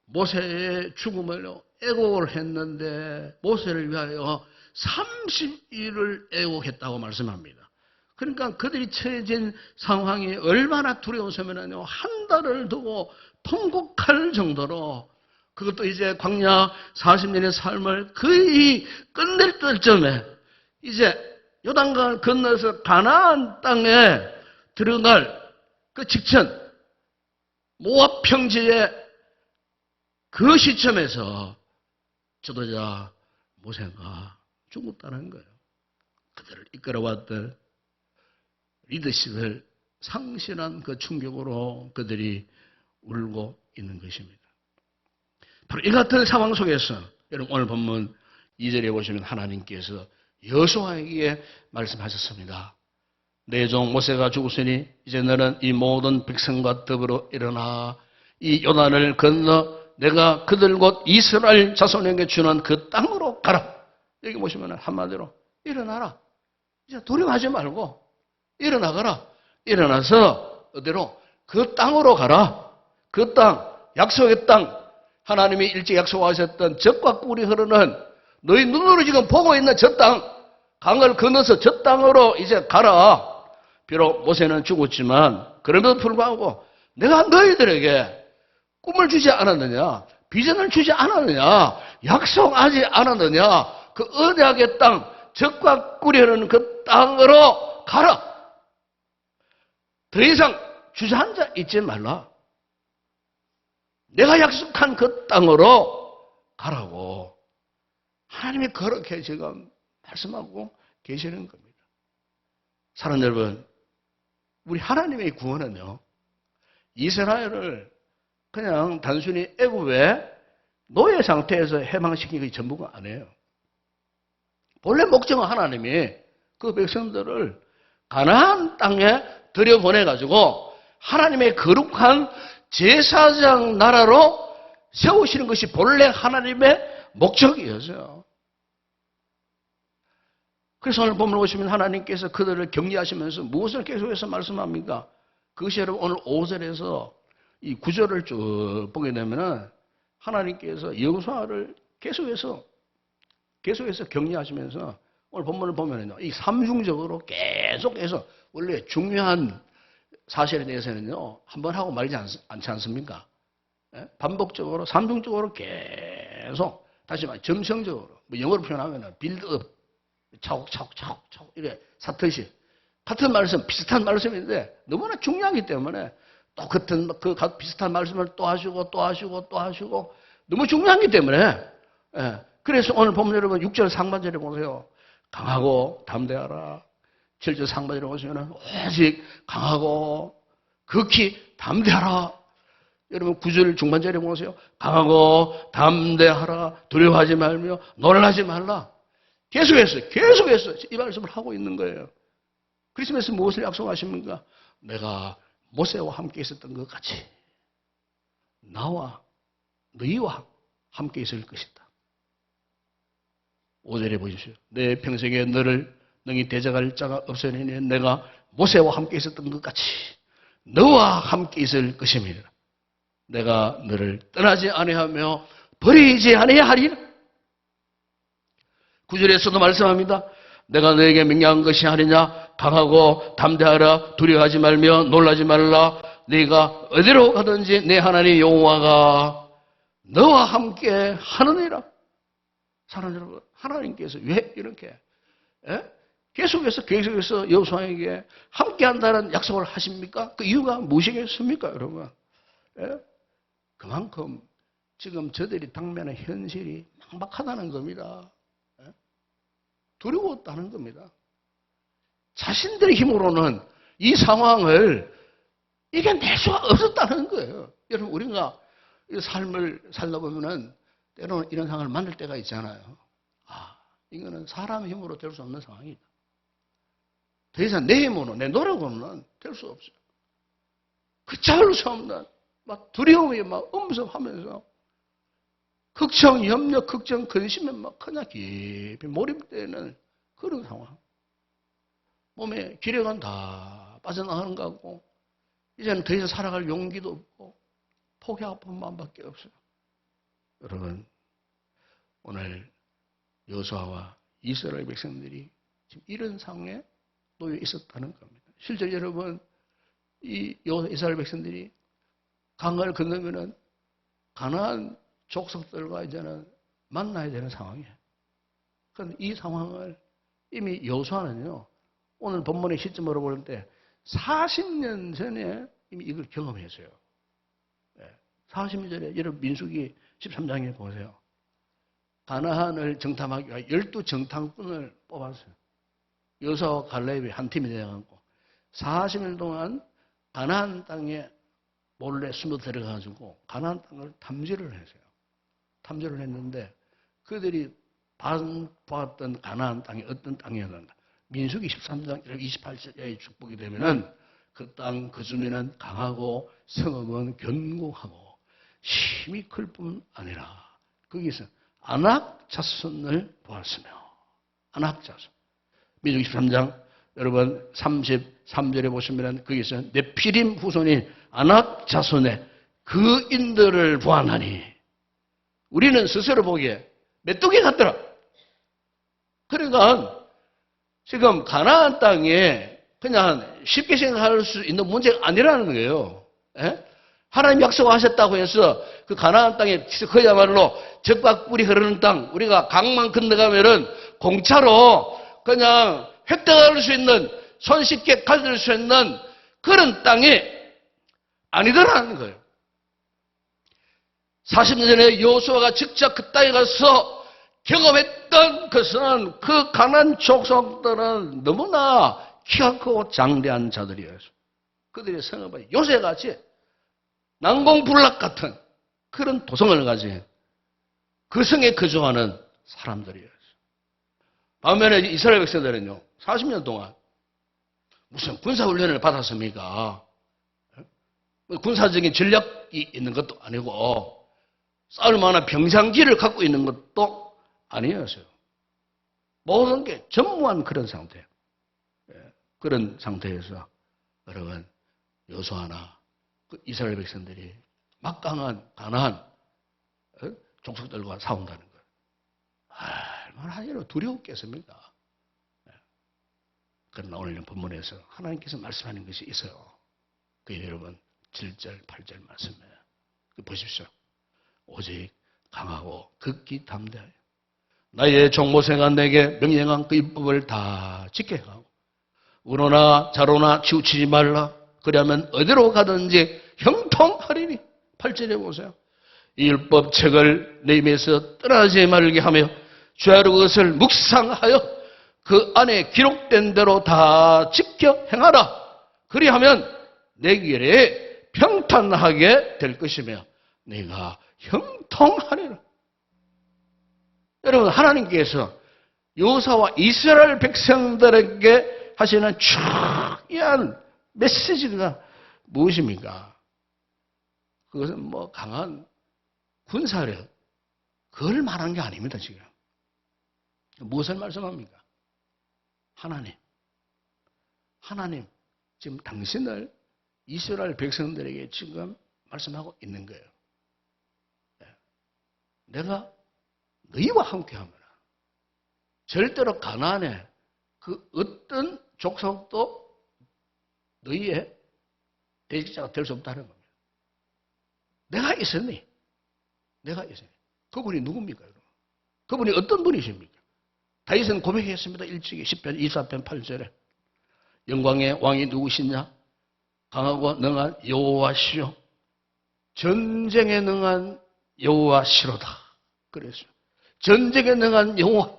모세의 죽음을 애곡을 했는데 모세를 위하여 30일을 애곡했다고 말씀합니다. 그러니까 그들이 처해진 상황이 얼마나 두려우면요 한 달을 두고 통곡할 정도로 그것도 이제 광야 40년의 삶을 거의 끝낼 때쯤에 이제 요단강을 건너서 가나안 땅에 들어갈 그 직전 모압 평지에 그 시점에서 지도자 모세가 죽었다는 거예요. 그들을 이끌어왔던 리더십을 상실한 그 충격으로 그들이 울고 있는 것입니다. 바로 이 같은 상황 속에서 여러분 오늘 본문 2절에 보시면 하나님께서 여호수아에게 말씀하셨습니다. 내 종 모세가 죽었으니 이제 너는 이 모든 백성과 더불어 일어나 이 요단을 건너 내가 그들 곧 이스라엘 자손에게 주는 그 땅으로 가라. 여기 보시면 한마디로 일어나라. 이제 두려워하지 말고 일어나가라. 일어나서 어디로? 그 땅으로 가라. 그 땅, 약속의 땅, 하나님이 일찍 약속하셨던 젖과 꿀이 흐르는 너희 눈으로 지금 보고 있는 저 땅, 강을 건너서 저 땅으로 이제 가라. 비록 모세는 죽었지만 그럼에도 불구하고 내가 너희들에게 꿈을 주지 않았느냐, 비전을 주지 않았느냐, 약속하지 않았느냐, 그 언약의 땅, 젖과 꿀이 흐르는 그 땅으로 가라. 더 이상 주저앉아 있지 말라. 내가 약속한 그 땅으로 가라고 하나님이 그렇게 지금 말씀하고 계시는 겁니다. 사랑하는 여러분, 우리 하나님의 구원은요, 이스라엘을 그냥 단순히 애굽의 노예 상태에서 해방시키는 게 전부가 아니에요. 본래 목적은 하나님이 그 백성들을 가나안 땅에 들여보내가지고 하나님의 거룩한 제사장 나라로 세우시는 것이 본래 하나님의 목적이었어요. 그래서 오늘 본문을 보시면 하나님께서 그들을 격려하시면서 무엇을 계속해서 말씀합니까? 그것이 여러분 오늘 5절에서 이 9절을 쭉 보게 되면은 하나님께서 여호수아를 계속해서 격려하시면서 오늘 본문을 보면은요, 이 삼중적으로 계속해서 원래 중요한 사실에 대해서는요, 한번 하고 말지 않지 않습니까? 예? 반복적으로, 삼중적으로 계속, 다시 말해, 점성적으로, 뭐 영어로 표현하면은 빌드업, 차곡차곡, 이래, 사듯이. 같은 말씀, 비슷한 말씀인데, 너무나 중요하기 때문에, 또 비슷한 말씀을 또 하시고, 너무 중요하기 때문에, 예. 그래서 오늘 보면 여러분 6절 상반절에 보세요. 강하고 담대하라. 7절 상반절에 보시면 오직 강하고 극히 담대하라. 여러분 9절 중반절에 보세요. 강하고 담대하라. 두려워하지 말며 놀라지 말라. 계속해서 이 말씀을 하고 있는 거예요. 그리스도께서 무엇을 약속하십니까? 내가 모세와 함께 있었던 것 같이 나와 너희와 함께 있을 것이다. 5절에 보십시오. 내 평생에 너를 능히 대적할 자가 없으니 내가 모세와 함께 있었던 것 같이 너와 함께 있을 것입니다. 내가 너를 떠나지 아니하며 버리지 아니하리라. 9절에서도 말씀합니다. 내가 너에게 명령한 것이 아니냐? 강하고 담대하라. 두려워하지 말며 놀라지 말라. 네가 어디로 가든지 내 하나님 여호와가 너와 함께 하느니라. 사랑하는 여러분, 하나님께서 왜 이렇게 계속해서 여호수아에게 함께한다는 약속을 하십니까? 그 이유가 무엇이겠습니까, 여러분? 그만큼 지금 저들이 당면한 현실이 막막하다는 겁니다. 두려웠다는 겁니다. 자신들의 힘으로는 이 상황을 이겨낼 수가 없었다는 거예요. 여러분, 우리가 이 삶을 살다 보면은 때로는 이런 상황을 만날 때가 있잖아요. 이거는 사람의 힘으로 될 수 없는 상황이다. 더 이상 내 힘으로, 내 노력으로는 될 수 없어요. 그치할 수 없는 막 두려움이 막 엄습하면서 걱정, 염려, 걱정, 근심에 막 그냥 깊이 몰입되는 그런 상황. 몸에 기력은 다 빠져나가는 것 같고 이제는 더 이상 살아갈 용기도 없고 포기하고 마음밖에 없어요. 여러분, 오늘 여호수아와 이스라엘 백성들이 지금 이런 상황에 놓여 있었다는 겁니다. 실제 여러분, 이 이스라엘 백성들이 강을 건너면은 가나안 족속들과 이제는 만나야 되는 상황이에요. 그런데 이 상황을 이미 여호수아는요, 오늘 본문의 시점으로 볼 때 40년 전에 이미 이걸 경험했어요. 40년 전에 여러분 민수기 13장에 보세요. 가나안을 정탐하기 위해 12정탐꾼을 뽑았어요. 여호수아와 갈렙이 한 팀이 되어가지고 40년 동안 가나안 땅에 몰래 숨어 들어가가지고 가나안 땅을 탐지를 했어요. 탐지를 했는데 그들이 보았던 가나안 땅이 어떤 땅이었는가? 민수기 13장 28절에 축복이 되면은 그 땅, 그 주민은 강하고 성읍은 견고하고 힘이 클 뿐 아니라 거기서 아낙 자손을 보았으며 아낙 자손. 민수기 13장 여러분 33절에 보시면 거기서 네피림 후손인 아낙 자손의 그 인들을 보았나니 우리는 스스로 보기에 메뚜기 같더라. 그러니까 지금 가나안 땅에 그냥 쉽게 생각할 수 있는 문제가 아니라는 거예요. 하나님 약속하셨다고 해서 그 가나안 땅에 그야말로 젖과 꿀이 흐르는 땅, 우리가 강만 건너가면은 공차로 그냥 획득할 수 있는, 손쉽게 가질 수 있는 그런 땅이 아니더라는 거예요. 40년 전에 여호수아가 직접 그 땅에 가서 경험했던 것은 그 가나안 족속들은 너무나 키가 크고 장대한 자들이었어요. 그들의 성읍은 요새같이 난공불락 같은 그런 도성을 가진 그 성에 거주하는 사람들이었어요. 반면에 이스라엘 백성들은요, 40년 동안 무슨 군사훈련을 받았습니까? 군사적인 전략이 있는 것도 아니고 싸울 만한 병상지를 갖고 있는 것도 아니었어요. 모든 게 전무한 그런 상태. 그런 상태에서 여러분 여호수아나 그 이스라엘 백성들이 막강한 가나안 족속들과 싸운다는 것. 얼마나 두려웠겠습니까? 그러나 오늘 본문에서 하나님께서 말씀하는 것이 있어요. 그 여러분 7절, 8절 말씀에 보십시오. 오직 강하고 극히 담대하여 나의 종모생아 내게 명령한 그 율법을 다 지켜야 하고 우로나 자로나 치우치지 말라. 그러면 어디로 가든지 형통하리니. 8절에 보세요. 이 율법책을 내 입에서 떠나지 말게 하며 주야로 그것을 묵상하여 그 안에 기록된 대로 다 지켜 행하라. 그리하면 내 길에 평탄하게 될 것이며 내가 형통하리라. 여러분 하나님께서 여호사와 이스라엘 백성들에게 하시는 중요한 메시지가 무엇입니까? 그것은 뭐 강한 군사력 그걸 말한 게 아닙니다. 지금 무엇을 말씀합니까? 하나님 지금 당신을 이스라엘 백성들에게 지금 말씀하고 있는 거예요. 내가 너희와 함께하면 절대로 가나안에 그 어떤 족속도 너희의 대적자가 될 수 없다는 겁니다. 내가 있으니. 그분이 누굽니까? 여러분? 그분이 어떤 분이십니까? 다윗은 고백했습니다. 1주기 10편 24편 8절에 영광의 왕이 누구시냐? 강하고 능한 여호와시요 전쟁에 능한 여호와시로다. 그랬어요. 전쟁에 능한 여호와.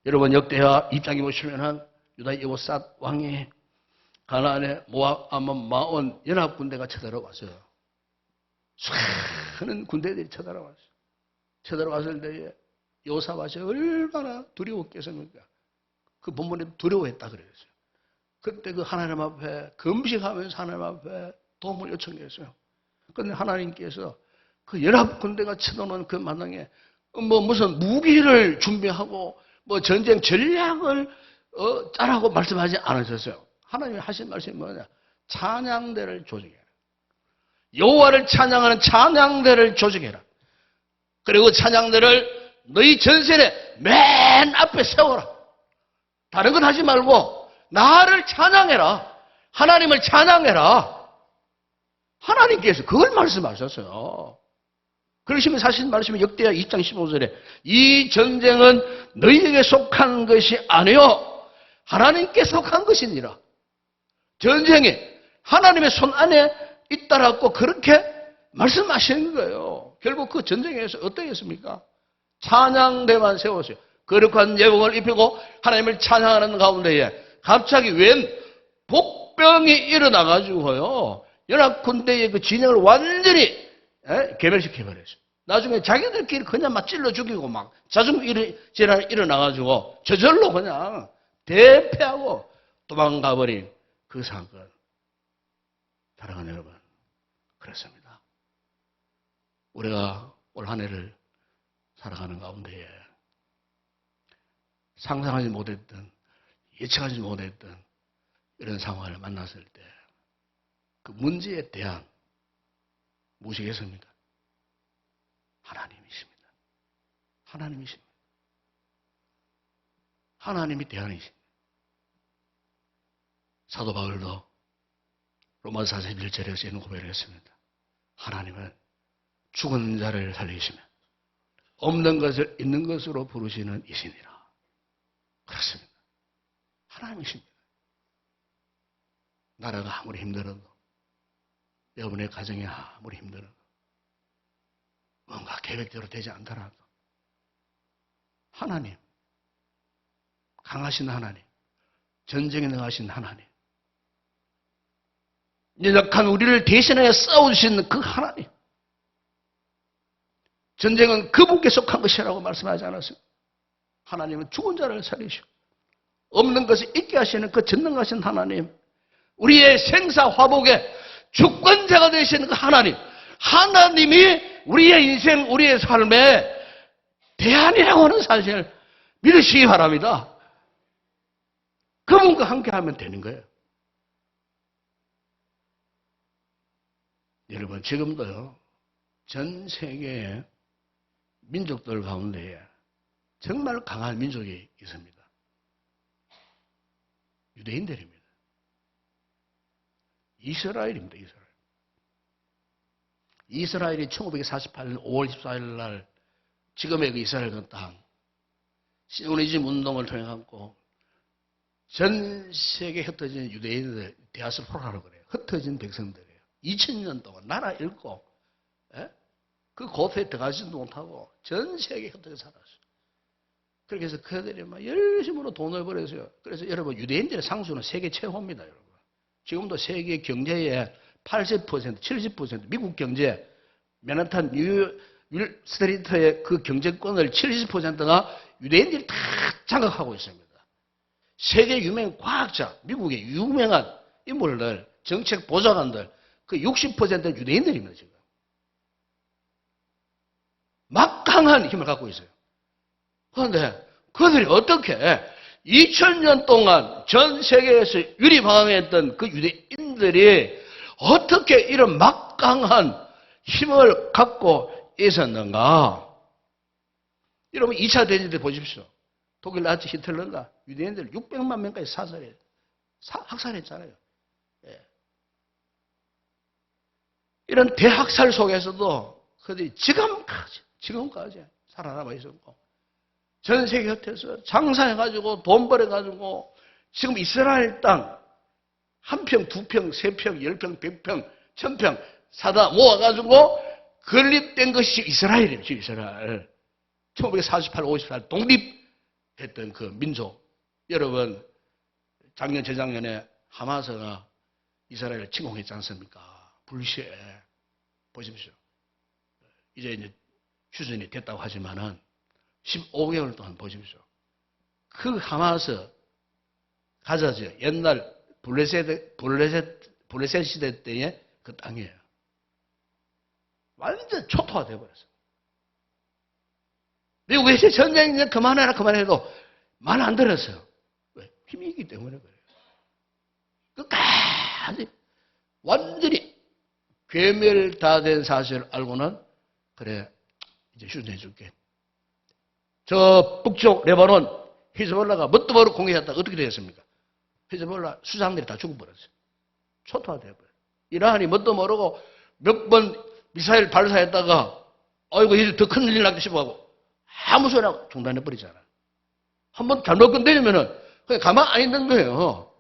여러분 역대하 2장에 보시면 유다 여호삿 왕이 가나안의 모압, 암몬, 마온 연합 군대가 쳐들어왔어요. 수많은 군대들이 쳐들어왔어요. 쳐들어왔을 때에 여호사밧이 얼마나 두려웠겠습니까? 그 본문에 두려워했다 그랬어요. 그때 그 하나님 앞에 금식하면서 하나님 앞에 도움을 요청했어요. 그런데 하나님께서 그 연합 군대가 쳐들어오는 그 마당에 무슨 무기를 준비하고 전쟁 전략을 짜라고 말씀하지 않으셨어요. 하나님이 하신 말씀이 뭐냐? 찬양대를 조직해라. 여호와를 찬양하는 찬양대를 조직해라. 그리고 찬양대를 너희 전선에 맨 앞에 세워라. 다른 건 하지 말고 나를 찬양해라. 하나님을 찬양해라. 하나님께서 그걸 말씀하셨어요. 그러시면 사실 말씀이 역대하 2장 15절에 이 전쟁은 너희에게 속한 것이 아니요 하나님께 속한 것이니라. 전쟁이 하나님의 손 안에 있다라고 그렇게 말씀하시는 거예요. 결국 그 전쟁에서 어떻게 했습니까? 찬양대만 세웠어요. 거룩한 예복을 입히고 하나님을 찬양하는 가운데에 갑자기 웬 복병이 일어나가지고요. 연합군대의 그 진영을 완전히 개멸시켜버렸어요. 나중에 자기들끼리 그냥 막 찔러 죽이고 막 자중질환이 일어나가지고 저절로 그냥 대패하고 도망가버린 그 사건. 사랑하는 여러분, 그렇습니다. 우리가 올 한 해를 살아가는 가운데에 상상하지 못했던, 예측하지 못했던 이런 상황을 만났을 때 그 문제에 대한 무엇이겠습니까? 하나님이십니다. 하나님이십니다. 하나님이 대안이십니다. 사도 바울도 로마서 4장 1절에서 이런 고백을 했습니다. 하나님은 죽은 자를 살리시며 없는 것을 있는 것으로 부르시는 이시니라. 그렇습니다. 하나님이십니다. 나라가 아무리 힘들어도 여러분의 가정이 아무리 힘들어도 뭔가 계획대로 되지 않더라도 하나님, 강하신 하나님, 전쟁에 능하신 하나님, 연약한 우리를 대신하여 싸우시는 그 하나님, 전쟁은 그분께 속한 것이라고 말씀하지 않았어요. 하나님은 죽은 자를 살리시고 없는 것을 있게 하시는 그 전능하신 하나님, 우리의 생사화복의 주권자가 되시는 그 하나님, 하나님이 우리의 인생, 우리의 삶의 대안이라고 하는 사실을 믿으시기 바랍니다. 그분과 함께 하면 되는 거예요. 여러분, 지금도요, 전 세계의 민족들 가운데에 정말 강한 민족이 있습니다. 유대인들입니다. 이스라엘입니다. 이스라엘이 1948년 5월 14일 날 지금의 그 이스라엘 그 땅, 시오니즘 운동을 통해갖고 전 세계에 흩어진 유대인들, 디아스포라라고 그래요. 흩어진 백성들이에요. 2000년 동안 나라 잃고, 그 고토에 들어가지도 못하고 전 세계에 흩어져 살았어요. 그렇게 해서 그들이 막 열심으로 돈을 벌었어요. 그래서 여러분, 유대인들의 상수는 세계 최고입니다, 여러분. 지금도 세계 경제의 80%, 70%, 미국 경제, 맨하탄 뉴 스트리트의 그 경제권을 70%가 유대인들이 다 장악하고 있습니다. 세계 유명 과학자, 미국의 유명한 인물들, 정책 보좌관들, 그 60%는 유대인들입니다, 지금. 막강한 힘을 갖고 있어요. 그런데 그들이 어떻게 2000년 동안 전 세계에서 유리방황했던 그 유대인들이 어떻게 이런 막강한 힘을 갖고 있었는가? 여러분, 2차 대전 때 보십시오. 독일 나치 히틀러가 유대인들 600만 명까지 학살했잖아요. 예. 이런 대학살 속에서도 그들이 지금까지 살아남아 있었고, 전 세계 곁에서 장사해가지고 돈 벌어가지고 지금 이스라엘 땅 한 평, 두 평, 세 평, 10평, 100평, 1000평 사다 모아가지고 건립된 것이 이스라엘이에요. 이스라엘. 1948, 54 독립했던 그 민족. 여러분, 작년, 재작년에 하마스가 이스라엘을 침공했지 않습니까? 불시에. 보십시오. 이제 휴전이 됐다고 하지만은 15개월 동안 보십시오. 그 하마스 가자죠. 옛날 블레셋 시대 때의 그 땅이에요. 완전 초토화되어 버렸어요. 미국이 이제 전쟁 이제 그만해도 말 안 들었어요. 왜? 힘이 있기 때문에 그래요. 끝까지 완전히 괴멸다된 사실을 알고는 그래, 이제 휴전해 줄게. 저 북쪽 레바논 히즈볼라가 뭣도 모르고 공격했다가 어떻게 되었습니까? 히즈볼라 수장들이 다 죽어버렸어요. 초토화되어버려요. 이란이 뭣도 모르고 몇 번 미사일 발사했다가 아이고 이제 더 큰일 나기 싶어하고 아무 소리 안 하고 중단해버리잖아요. 한번 잘못 건드리면은 그냥 가만 안 있는 거예요.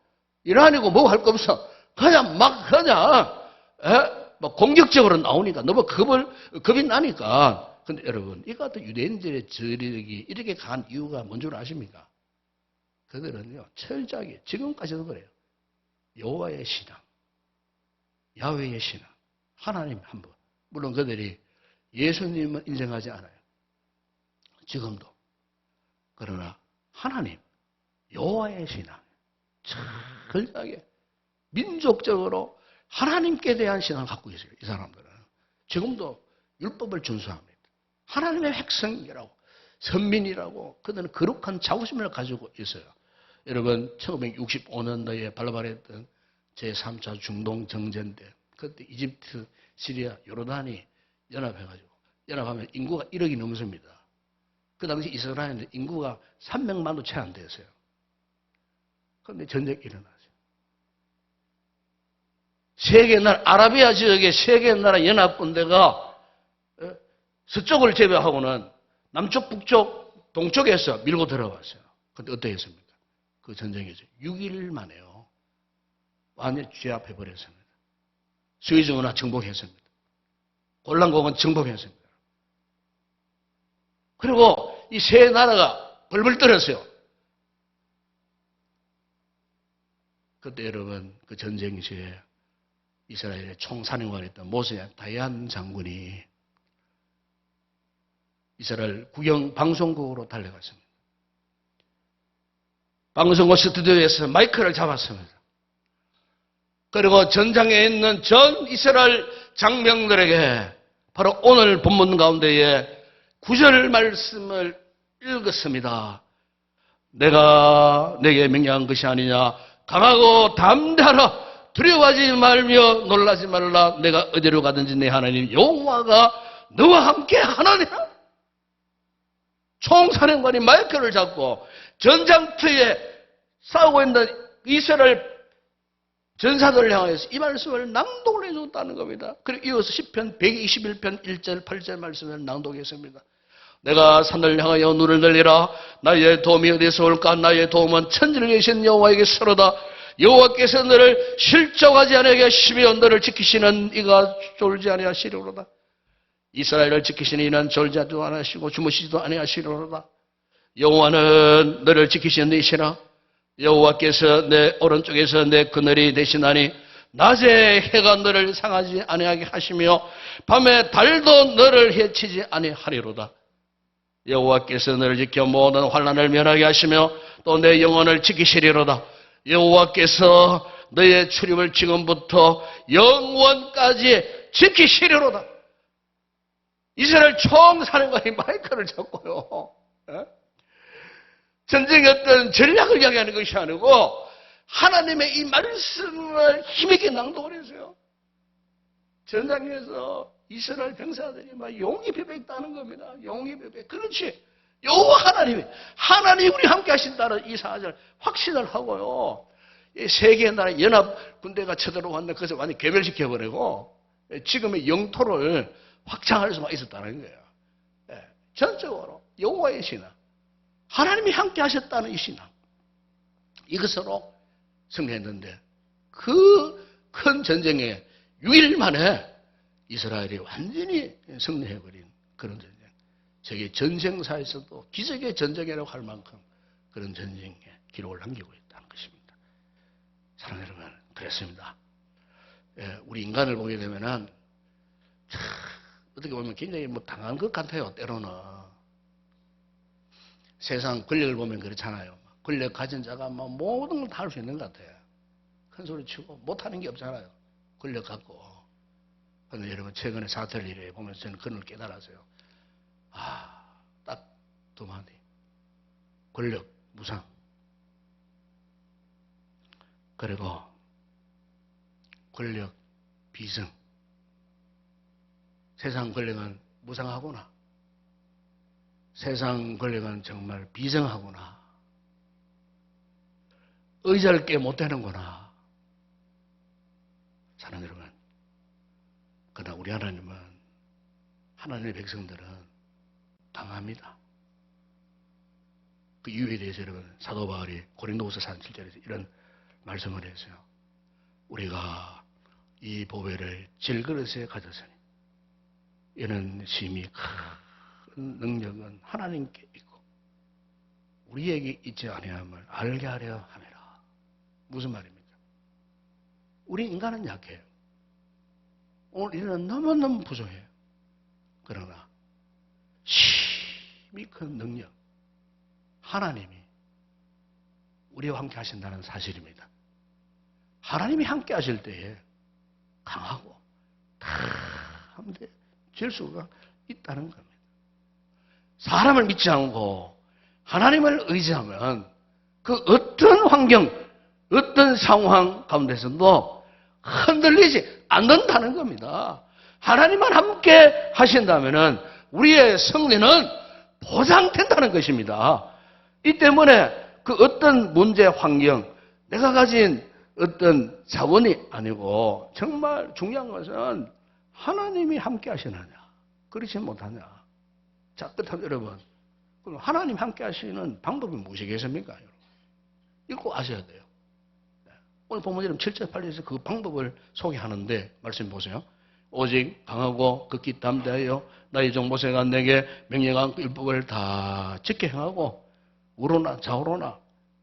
이란이고 뭐 할 거 없어. 그냥 막 공격적으로 나오니까 너무 겁이 나니까. 근데 여러분, 이 같은 유대인들의 저력이 이렇게 강한 이유가 뭔 줄 아십니까? 그들은요, 철저하게, 지금까지도 그래요. 여호와의 신앙, 야훼의 신앙, 하나님 한 분. 물론 그들이 예수님은 인정하지 않아요. 지금도. 그러나 하나님, 여호와의 신앙, 철저하게, 민족적으로 하나님께 대한 신앙을 갖고 있어요. 이 사람들은. 지금도 율법을 준수합니다. 하나님의 백성이라고, 선민이라고, 그들은 거룩한 자부심을 가지고 있어요. 여러분, 1965년도에 발발했던 제3차 중동 정전 때, 그때 이집트, 시리아, 요르단이 연합하면 인구가 1억이 넘습니다. 그 당시 이스라엘은 인구가 300만도 채 안 됐어요. 그런데 전쟁이 일어나죠. 세계 나라, 아라비아 지역의 세계 나라 연합군대가 서쪽을 제외하고는 남쪽, 북쪽, 동쪽에서 밀고 들어왔어요. 그런데 어떻게 했습니까? 그 전쟁에서 6일 만에요. 완전히 제압해버렸습니다. 스위즈 운하 정복했습니다. 골란공원 정복했습니다. 그리고 이 세 나라가 벌벌 떨었어요. 그때 여러분, 그 전쟁 시에 이스라엘의 총사령관이었던 모세 다얀 장군이 이스라엘 국영 방송국으로 달려갔습니다. 방송국 스튜디오에서 마이크를 잡았습니다. 그리고 전장에 있는 전 이스라엘 장병들에게 바로 오늘 본문 가운데에 9절 말씀을 읽었습니다. 내가 내게 명령한 것이 아니냐. 강하고 담대하라. 두려워하지 말며 놀라지 말라. 내가 어디로 가든지 내 하나님 여호와가 너와 함께 하나니라. 총사령관이 마이크를 잡고 전장터에 싸우고 있는 이스라엘 전사들을 향해서 이 말씀을 낭독을 해줬다는 겁니다. 그리고 이어서 시편 121편 1절 8절 말씀을 낭독했습니다. 내가 산을 향하여 눈을 들리라. 나의 도움이 어디서 올까? 나의 도움은 천지를 계신 여호와에게서로다. 여호와께서 너를 실족하지 아니하게 하시며 너를 지키시는 이가 졸지 아니하시리로다. 이스라엘을 지키시는 이는 졸지 아니하시고 주무시지도 아니하시리로다. 여호와는 너를 지키시는 이시라. 여호와께서 내 오른쪽에서 내 그늘이 되시나니 낮에 해가 너를 상하지 아니하게 하시며 밤에 달도 너를 해치지 아니하리로다. 여호와께서 너를 지켜 모든 환난을 면하게 하시며 또 내 영혼을 지키시리로다. 여호와께서 너의 출입을 지금부터 영원까지 지키시리로다. 이스라엘 총사령관이 마이크를 잡고요. 전쟁의 어떤 전략을 이야기하는 것이 아니고 하나님의 이 말씀을 힘있게 낭독을 했어요. 전장에서 이스라엘 병사들이 막 용이 배백다는 겁니다. 용이 배백. 그렇지. 여호와 하나님이 우리 함께 하신다는 이 사실을 확신을 하고요. 이 세계 나라 연합 군대가 쳐들어왔는데 그것을 완전히 괴멸시켜버리고 지금의 영토를 확장할 수만 있었다는 거예요. 전적으로 여호와의 신앙. 하나님이 함께 하셨다는 이 신앙. 이것으로 승리했는데 그 큰 전쟁에 6일 만에 이스라엘이 완전히 승리해버린 그런 전쟁. 세계 전쟁사에서도 기적의 전쟁이라고 할 만큼 그런 전쟁에 기록을 남기고 있다는 것입니다. 사랑하는 여러분, 그랬습니다. 우리 인간을 보게 되면은 어떻게 보면 굉장히 당한 것 같아요. 때로는 세상 권력을 보면 그렇잖아요. 권력 가진 자가 모든 걸 다 할 수 있는 것 같아요. 큰 소리 치고 못하는 게 없잖아요. 권력 갖고. 그런데 여러분 최근에 사틀 일에 보면서 저는 그걸 깨달았어요. 딱 두 마디. 권력, 무상. 그리고 권력, 비승. 세상 권력은 무상하구나. 세상 권력은 정말 비정하구나. 의자를 깨 못 되는구나. 사랑하는 여러분, 그러나 우리 하나님은, 하나님의 백성들은 강합니다. 그 이유에 대해서 여러분, 사도 바울이 고린도후서 4:7절에서 이런 말씀을 했어요. 우리가 이 보배를 질그릇에 가졌으니 이는 심히 큰 능력은 하나님께 있고 우리에게 있지 아니함을 알게 하려 함이라. 무슨 말입니까? 우리 인간은 약해요. 오늘 이는 너무너무 부족해요. 그러나 심히 큰 능력, 하나님이 우리와 함께 하신다는 사실입니다. 하나님이 함께 하실 때에 강하고 담대 질 수가 있다는 겁니다. 사람을 믿지 않고 하나님을 의지하면 그 어떤 환경, 어떤 상황 가운데서도 흔들리지 않는다는 겁니다. 하나님만 함께 하신다면 우리의 승리는 보장된다는 것입니다. 이 때문에 그 어떤 문제, 환경, 내가 가진 어떤 자원이 아니고 정말 중요한 것은 하나님이 함께 하시느냐, 그렇지 못하냐. 자, 그렇다면 여러분, 그럼 하나님 함께 하시는 방법이 무엇이겠습니까? 여러분? 읽고 아셔야 돼요. 오늘 본문 7절 8절에서 그 방법을 소개하는데 말씀 보세요. 오직 강하고 극히 담대하여 나의 종 모세가 내게 명령한 그 율법을 다 지켜 행하고 우로나 좌우로나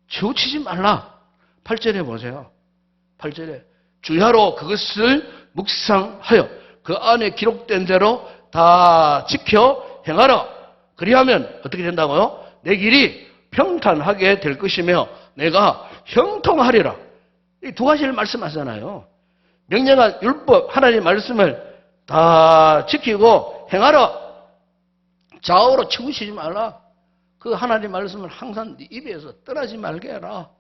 치우치지 말라. 8절에 보세요. 8절에 주야로 그것을 묵상하여 그 안에 기록된 대로 다 지켜 행하라. 그리하면 어떻게 된다고요? 내 길이 평탄하게 될 것이며 내가 형통하리라. 이 두 가지를 말씀하잖아요. 명령한 율법, 하나님의 말씀을 다 지키고 행하라. 좌우로 치우치지 말라. 그 하나님 말씀을 항상 네 입에서 떠나지 말게 해라.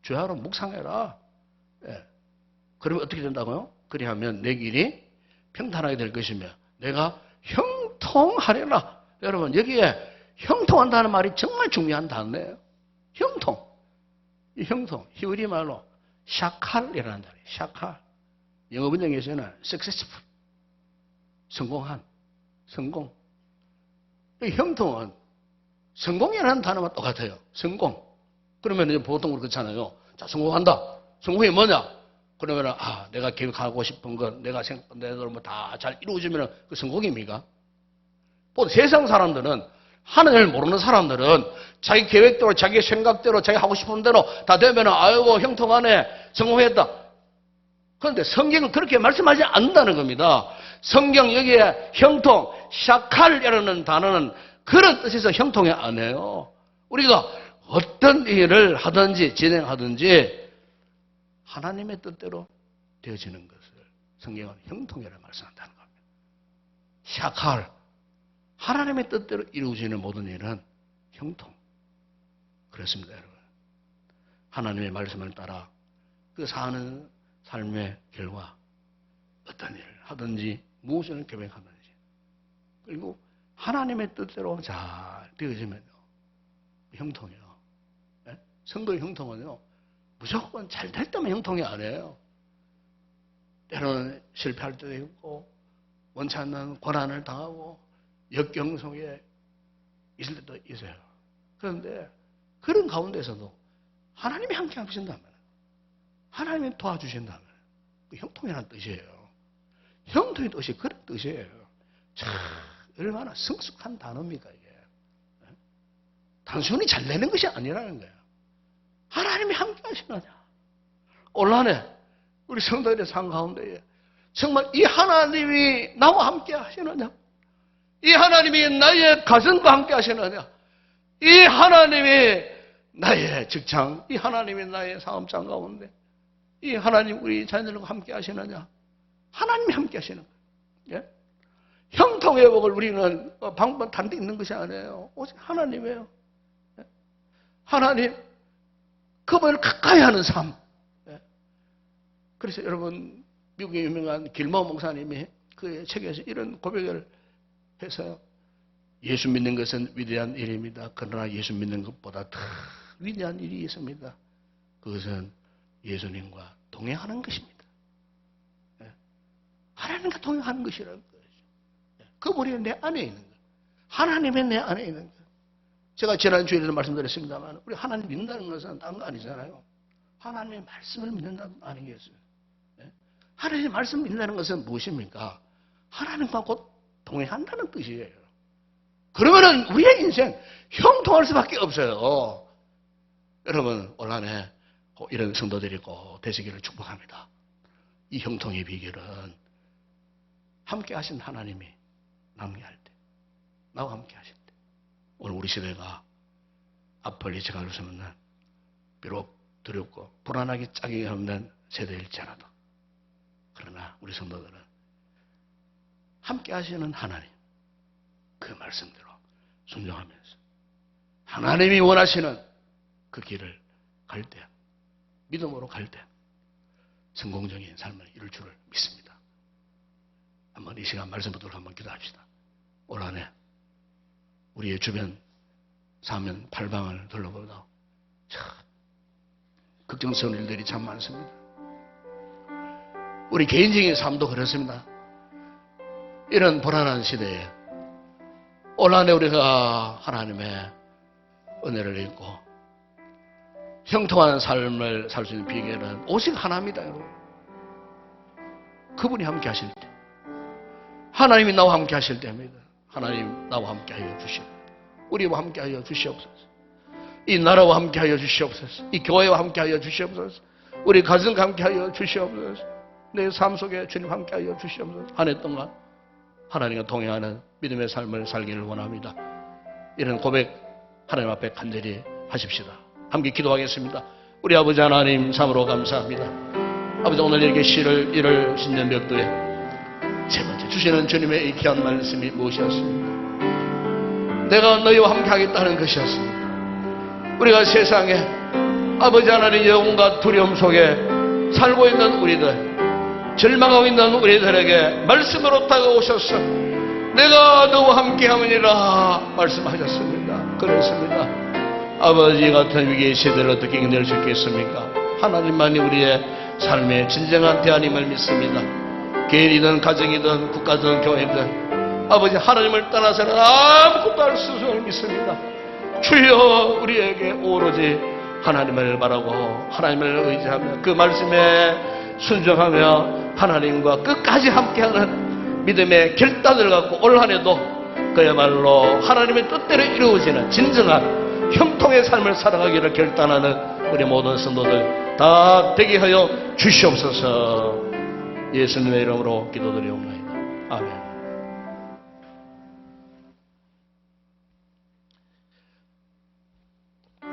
주야로 묵상해라. 예. 그러면 어떻게 된다고요? 그리하면 내 길이 평탄하게 될 것이며 내가 형통하리라. 여러분 여기에 형통한다는 말이 정말 중요한 단어예요. 형통. 이 형통, 히브리 말로 샤칼이라는 단어예요. 샤칼. 영어 번역에서는 successful. 성공한. 성공. 이 형통은 성공이라는 단어가 똑같아요. 성공. 그러면 보통 그렇잖아요. 자, 성공한다. 성공이 뭐냐? 그러면 내가 계획하고 싶은 것, 내가 생각한 대로 다 잘 이루어지면 그 성공입니까? 보통 세상 사람들은, 하나님을 모르는 사람들은 자기 계획대로, 자기 생각대로, 자기 하고 싶은 대로 다 되면 아이고 형통하네, 성공했다. 그런데 성경은 그렇게 말씀하지 않는다는 겁니다. 성경 여기에 형통, 샤칼이라는 단어는 그런 뜻에서 형통이 아니에요. 우리가 어떤 일을 하든지 진행하든지 하나님의 뜻대로 되어지는 것을 성경은 형통이라고 말씀한다는 겁니다. 샤칼, 하나님의 뜻대로 이루어지는 모든 일은 형통. 그렇습니다, 여러분. 하나님의 말씀을 따라 그 사는 삶의 결과 어떤 일을 하든지 무엇을 계획하든지 그리고 하나님의 뜻대로 잘 되어지면요 형통이요. 네? 성도의 형통은요 무조건 잘 될 때만 형통이 아니에요. 때로는 실패할 때도 있고 원치 않는 고난을 당하고 역경 속에 있을 때도 있어요. 그런데 그런 가운데서도 하나님이 함께 하신다면, 하나님이 도와주신다면 그 형통이라는 뜻이에요. 형통의 뜻이 그런 뜻이에요. 참 얼마나 성숙한 단어입니까 이게. 단순히 잘 되는 것이 아니라는 거예요. 하나님이 함께 하시느냐. 올한해 우리 성도들의 삶 가운데에 정말 이 하나님이 나와 함께 하시느냐, 이 하나님이 나의 가정과 함께 하시느냐, 이 하나님이 나의 직장, 이 하나님이 나의 사업장 가운데 이 하나님 우리 자녀들과 함께 하시느냐. 하나님이 함께 하시는 거예요. 예? 형통의 복을 우리는 방법 단데 있는 것이 아니에요. 오직 하나님이에요. 예? 하나님 그분을 가까이 하는 삶. 예? 그래서 여러분 미국의 유명한 길모 목사님이 그의 책에서 이런 고백을 해서요. 예수 믿는 것은 위대한 일입니다. 그러나 예수 믿는 것보다 더 위대한 일이 있습니다. 그것은 예수님과 동행하는 것입니다. 예? 하나님과 동행하는 것이라는 거죠. 예? 그분이 내 안에 있는 거예요. 하나님이 내 안에 있는 거예요. 제가 지난 주일에도 말씀드렸습니다만 우리 하나님 믿는다는 것은 딴 거 아니잖아요. 하나님의 말씀을 믿는다는 거 아니겠어요? 예? 하나님의 말씀을 믿는다는 것은 무엇입니까? 하나님과 곧 동행한다는 뜻이에요. 그러면은 우리의 인생 형통할 수밖에 없어요. 여러분 올 한해 이런 성도들이 꼭 되시기를 축복합니다. 이 형통의 비결은 함께 하신 하나님이 남게할 때, 나와 함께 하실 때, 오늘 우리 시대가 앞을 예측할 수 없는 비록 두렵고 불안하기 짝이 없는 세대일지라도 그러나 우리 성도들은 함께 하시는 하나님 그 말씀대로 순종하면서 하나님이 원하시는 그 길을 갈 때, 믿음으로 갈 때 성공적인 삶을 이룰 줄을 믿습니다. 한번 이 시간 말씀 붙들고 한번 기도합시다. 올 한해 우리의 주변 사면 팔방을 둘러보다 참 걱정스러운 일들이 참 많습니다. 우리 개인적인 삶도 그렇습니다. 이런 불안한 시대에 올 한해 우리가 하나님의 은혜를 입고 형통한 삶을 살 수 있는 비결은 오직 하나입니다, 여러분. 그분이 함께 하실 때, 하나님이 나와 함께 하실 때입니다. 하나님 나와 함께 하여 주시옵소서. 우리와 함께 하여 주시옵소서. 이 나라와 함께 하여 주시옵소서. 이 교회와 함께 하여 주시옵소서. 우리 가정과 함께 하여 주시옵소서. 내 삶 속에 주님 함께 하여 주시옵소서. 한 해 동안 하나님과 동행하는 믿음의 삶을 살기를 원합니다. 이런 고백 하나님 앞에 간절히 하십시다. 함께 기도하겠습니다. 우리 아버지 하나님 참으로 감사합니다. 아버지 오늘 이렇게 일을 신년벽도에 세 번째 주시는 주님의 이 귀한 말씀이 무엇이었습니까? 내가 너희와 함께 하겠다는 것이었습니다. 우리가 세상에 아버지 하나님의 온갖 두려움 속에 살고 있는 우리들, 절망하고 있는 우리들에게 말씀으로 다가오셔서 내가 너와 함께 하느니라 말씀하셨습니다. 그렇습니다. 아버지 같은 위기의 시대를 어떻게 이겨낼 수 있겠습니까? 하나님만이 우리의 삶의 진정한 대안임을 믿습니다. 개인이든 가정이든 국가든 교회든 아버지 하나님을 떠나서는 아무것도 할 수 없음을 믿습니다. 주여 우리에게 오로지 하나님을 바라고 하나님을 의지하며 그 말씀에 순종하며 하나님과 끝까지 함께하는 믿음의 결단을 갖고 올 한해도 그야말로 하나님의 뜻대로 이루어지는 진정한 형통의 삶을 살아가기를 결단하는 우리 모든 성도들 다 되게 하여 주시옵소서. 예수님의 이름으로 기도드리옵나이다. 아멘.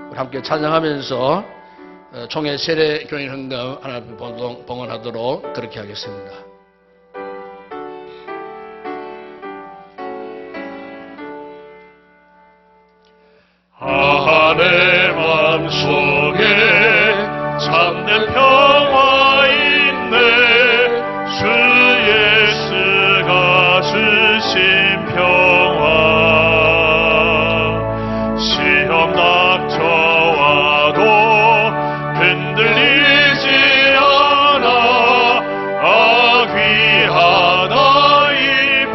우리 함께 찬양하면서 총회 세례 교인 헌금 하나님 봉헌하도록 그렇게 하겠습니다. 내 맘속에 참된 평화 있네. 주 예수가 주신 평화. 시험 닥쳐와도 흔들리지 않아. 귀하다 이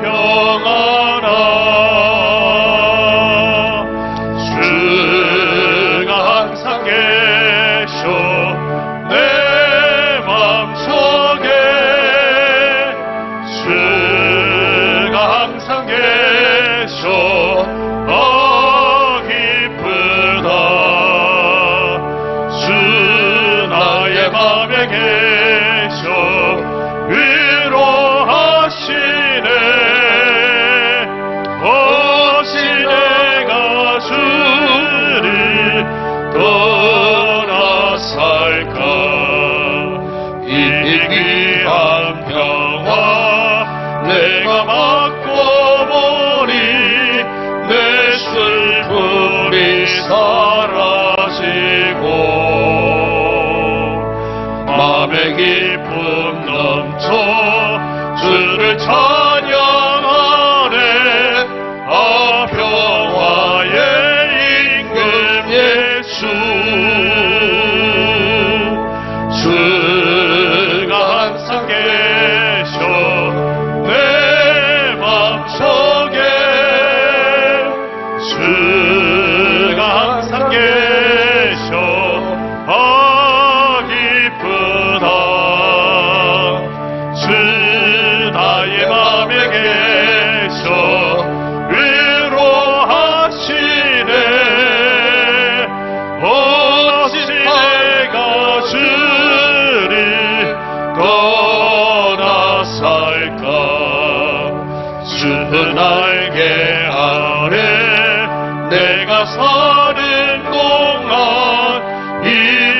평화라. 기쁨 넘쳐 주를 찬양하네. 평화의 임금 예수. 주가 항상 계셔 내 맘속에. 주가 항상 계셔 나의 맘에 계셔 위로하시네. 어찌 내가 주를 떠나 살까. 주는 날개 아래 내가 사는 동안 이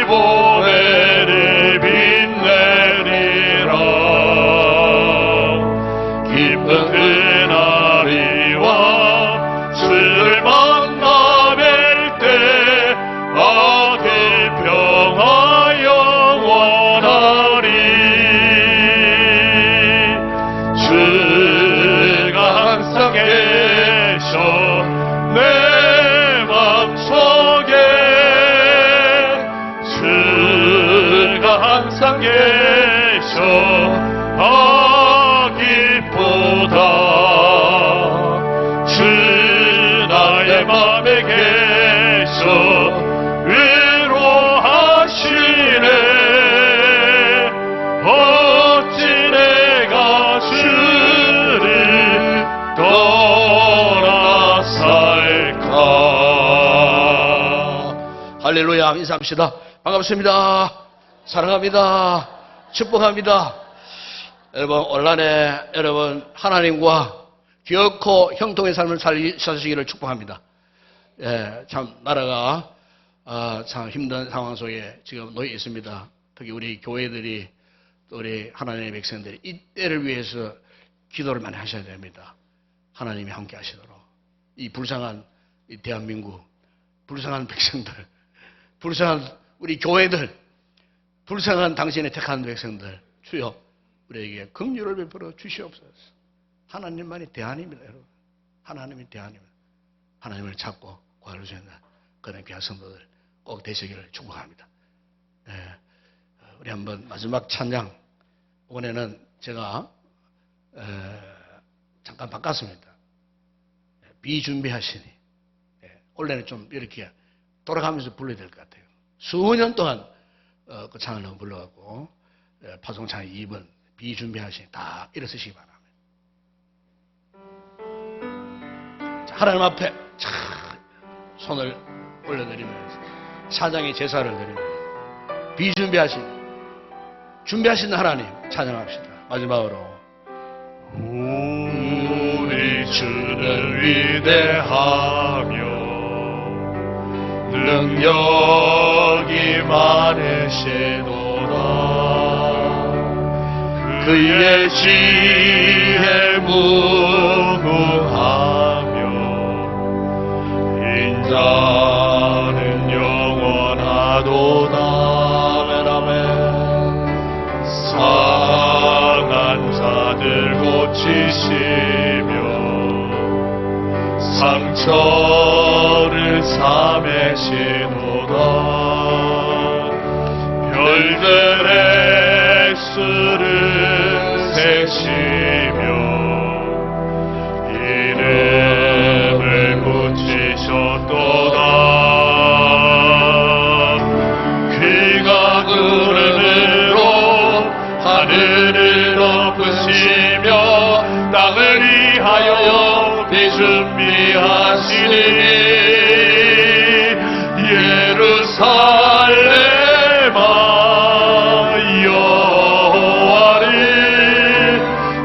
보배를 빛내리라. 기쁜 그날이와 주를 만나 뵐 때 그 평화 영원하리. 주가 항상 계셔 내 맘속에. 주가 항상 계셔 기쁘다. 주 나의 맘에 계셔 위로하시네. 어찌 내가 주를 떠나 살까. 할렐루야. 인사합시다. 반갑습니다. 사랑합니다. 축복합니다. 여러분 온란에 여러분 하나님과 기어코 형통의 삶을 사시기를 축복합니다. 예, 참 나라가 참 힘든 상황 속에 지금 놓여 있습니다. 특히 우리 교회들이 또 우리 하나님의 백성들이 이 때를 위해서 기도를 많이 하셔야 됩니다. 하나님이 함께 하시도록. 이 불쌍한 이 대한민국, 불쌍한 백성들, 불쌍한 우리 교회들, 불쌍한 당신의 택한 백성들, 주여 우리에게 긍휼을 베풀어 주시옵소서. 하나님만이 대안입니다, 여러분. 하나님이 대안입니다. 하나님을 찾고 구할 수 있는 그런 귀한 성도들 꼭 되시기를 축복합니다. 네, 우리 한번 마지막 찬양. 이번에는 제가 잠깐 바꿨습니다. 비준비하시니. 원래는 좀 이렇게 돌아가면서 불러야 될 것 같아요. 수년 동안 그 찬을 너무 불러갖고 파송창 2번 비준비하시니 다 일어서시기 바랍니다. 자, 하나님 앞에 손을 올려드리면서 찬양의 제사를 드립니다. 비준비하신 준비하신 하나님 찬양합시다. 마지막으로 우리 주는 위대하며 능력이 많으시도다. 그의 지혜 무궁하며 인자는 영원하도다. 아멘. 상한 자들 고치시며 상처를 삼으시도다. 별들의 수를 세시며 이름을 붙이셨도다. 그가 구름으로 하늘을 덮으시며 땅을 위하여 비준비하시니 예루살렘아 여호와를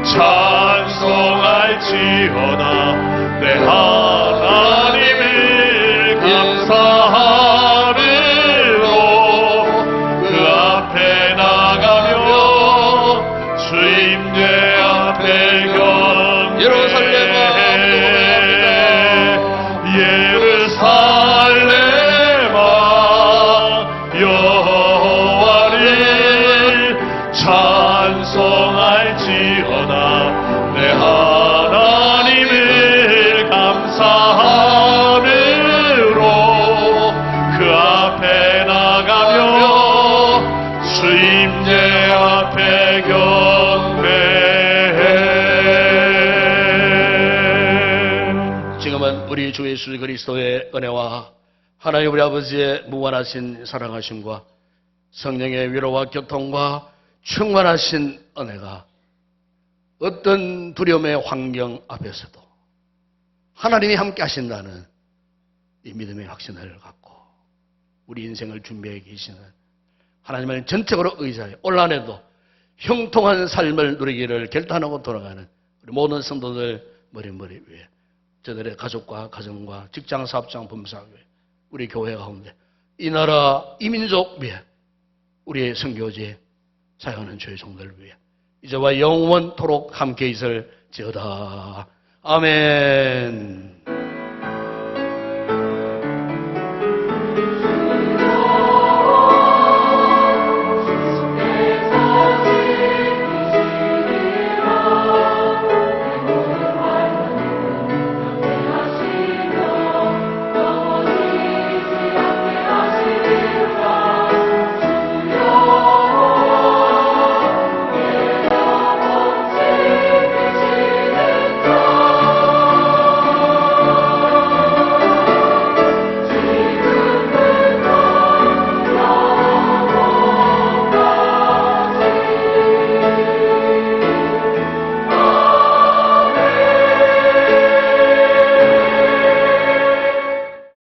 찬송할지어다. 내 하나님을 감사함으로 그 앞에 나가며 주임제 앞에 경배해. 예루살렘아 여호와를 찬송할지어다. 내 하나님을 감사함으로 그 앞에 나가며 주임제 앞에 경배해. 지금은 우리 주 예수 그리스도의 은혜와 하나님 우리 아버지의 무한하신 사랑하심과 성령의 위로와 교통과 충만하신 은혜가 어떤 두려움의 환경 앞에서도 하나님이 함께 하신다는 이 믿음의 확신을 갖고 우리 인생을 준비해 계시는 하나님을 전적으로 의지하여 올 한해도 형통한 삶을 누리기를 결단하고 돌아가는 우리 모든 성도들 머리 위에 저들의 가족과 가정과 직장, 사업장, 범사 위에 우리 교회 가운데 이 나라, 이 민족 위에 우리의 선교지에 사역하는 주의 종들 위해 이제와 영원토록 함께 있을지어다. 아멘.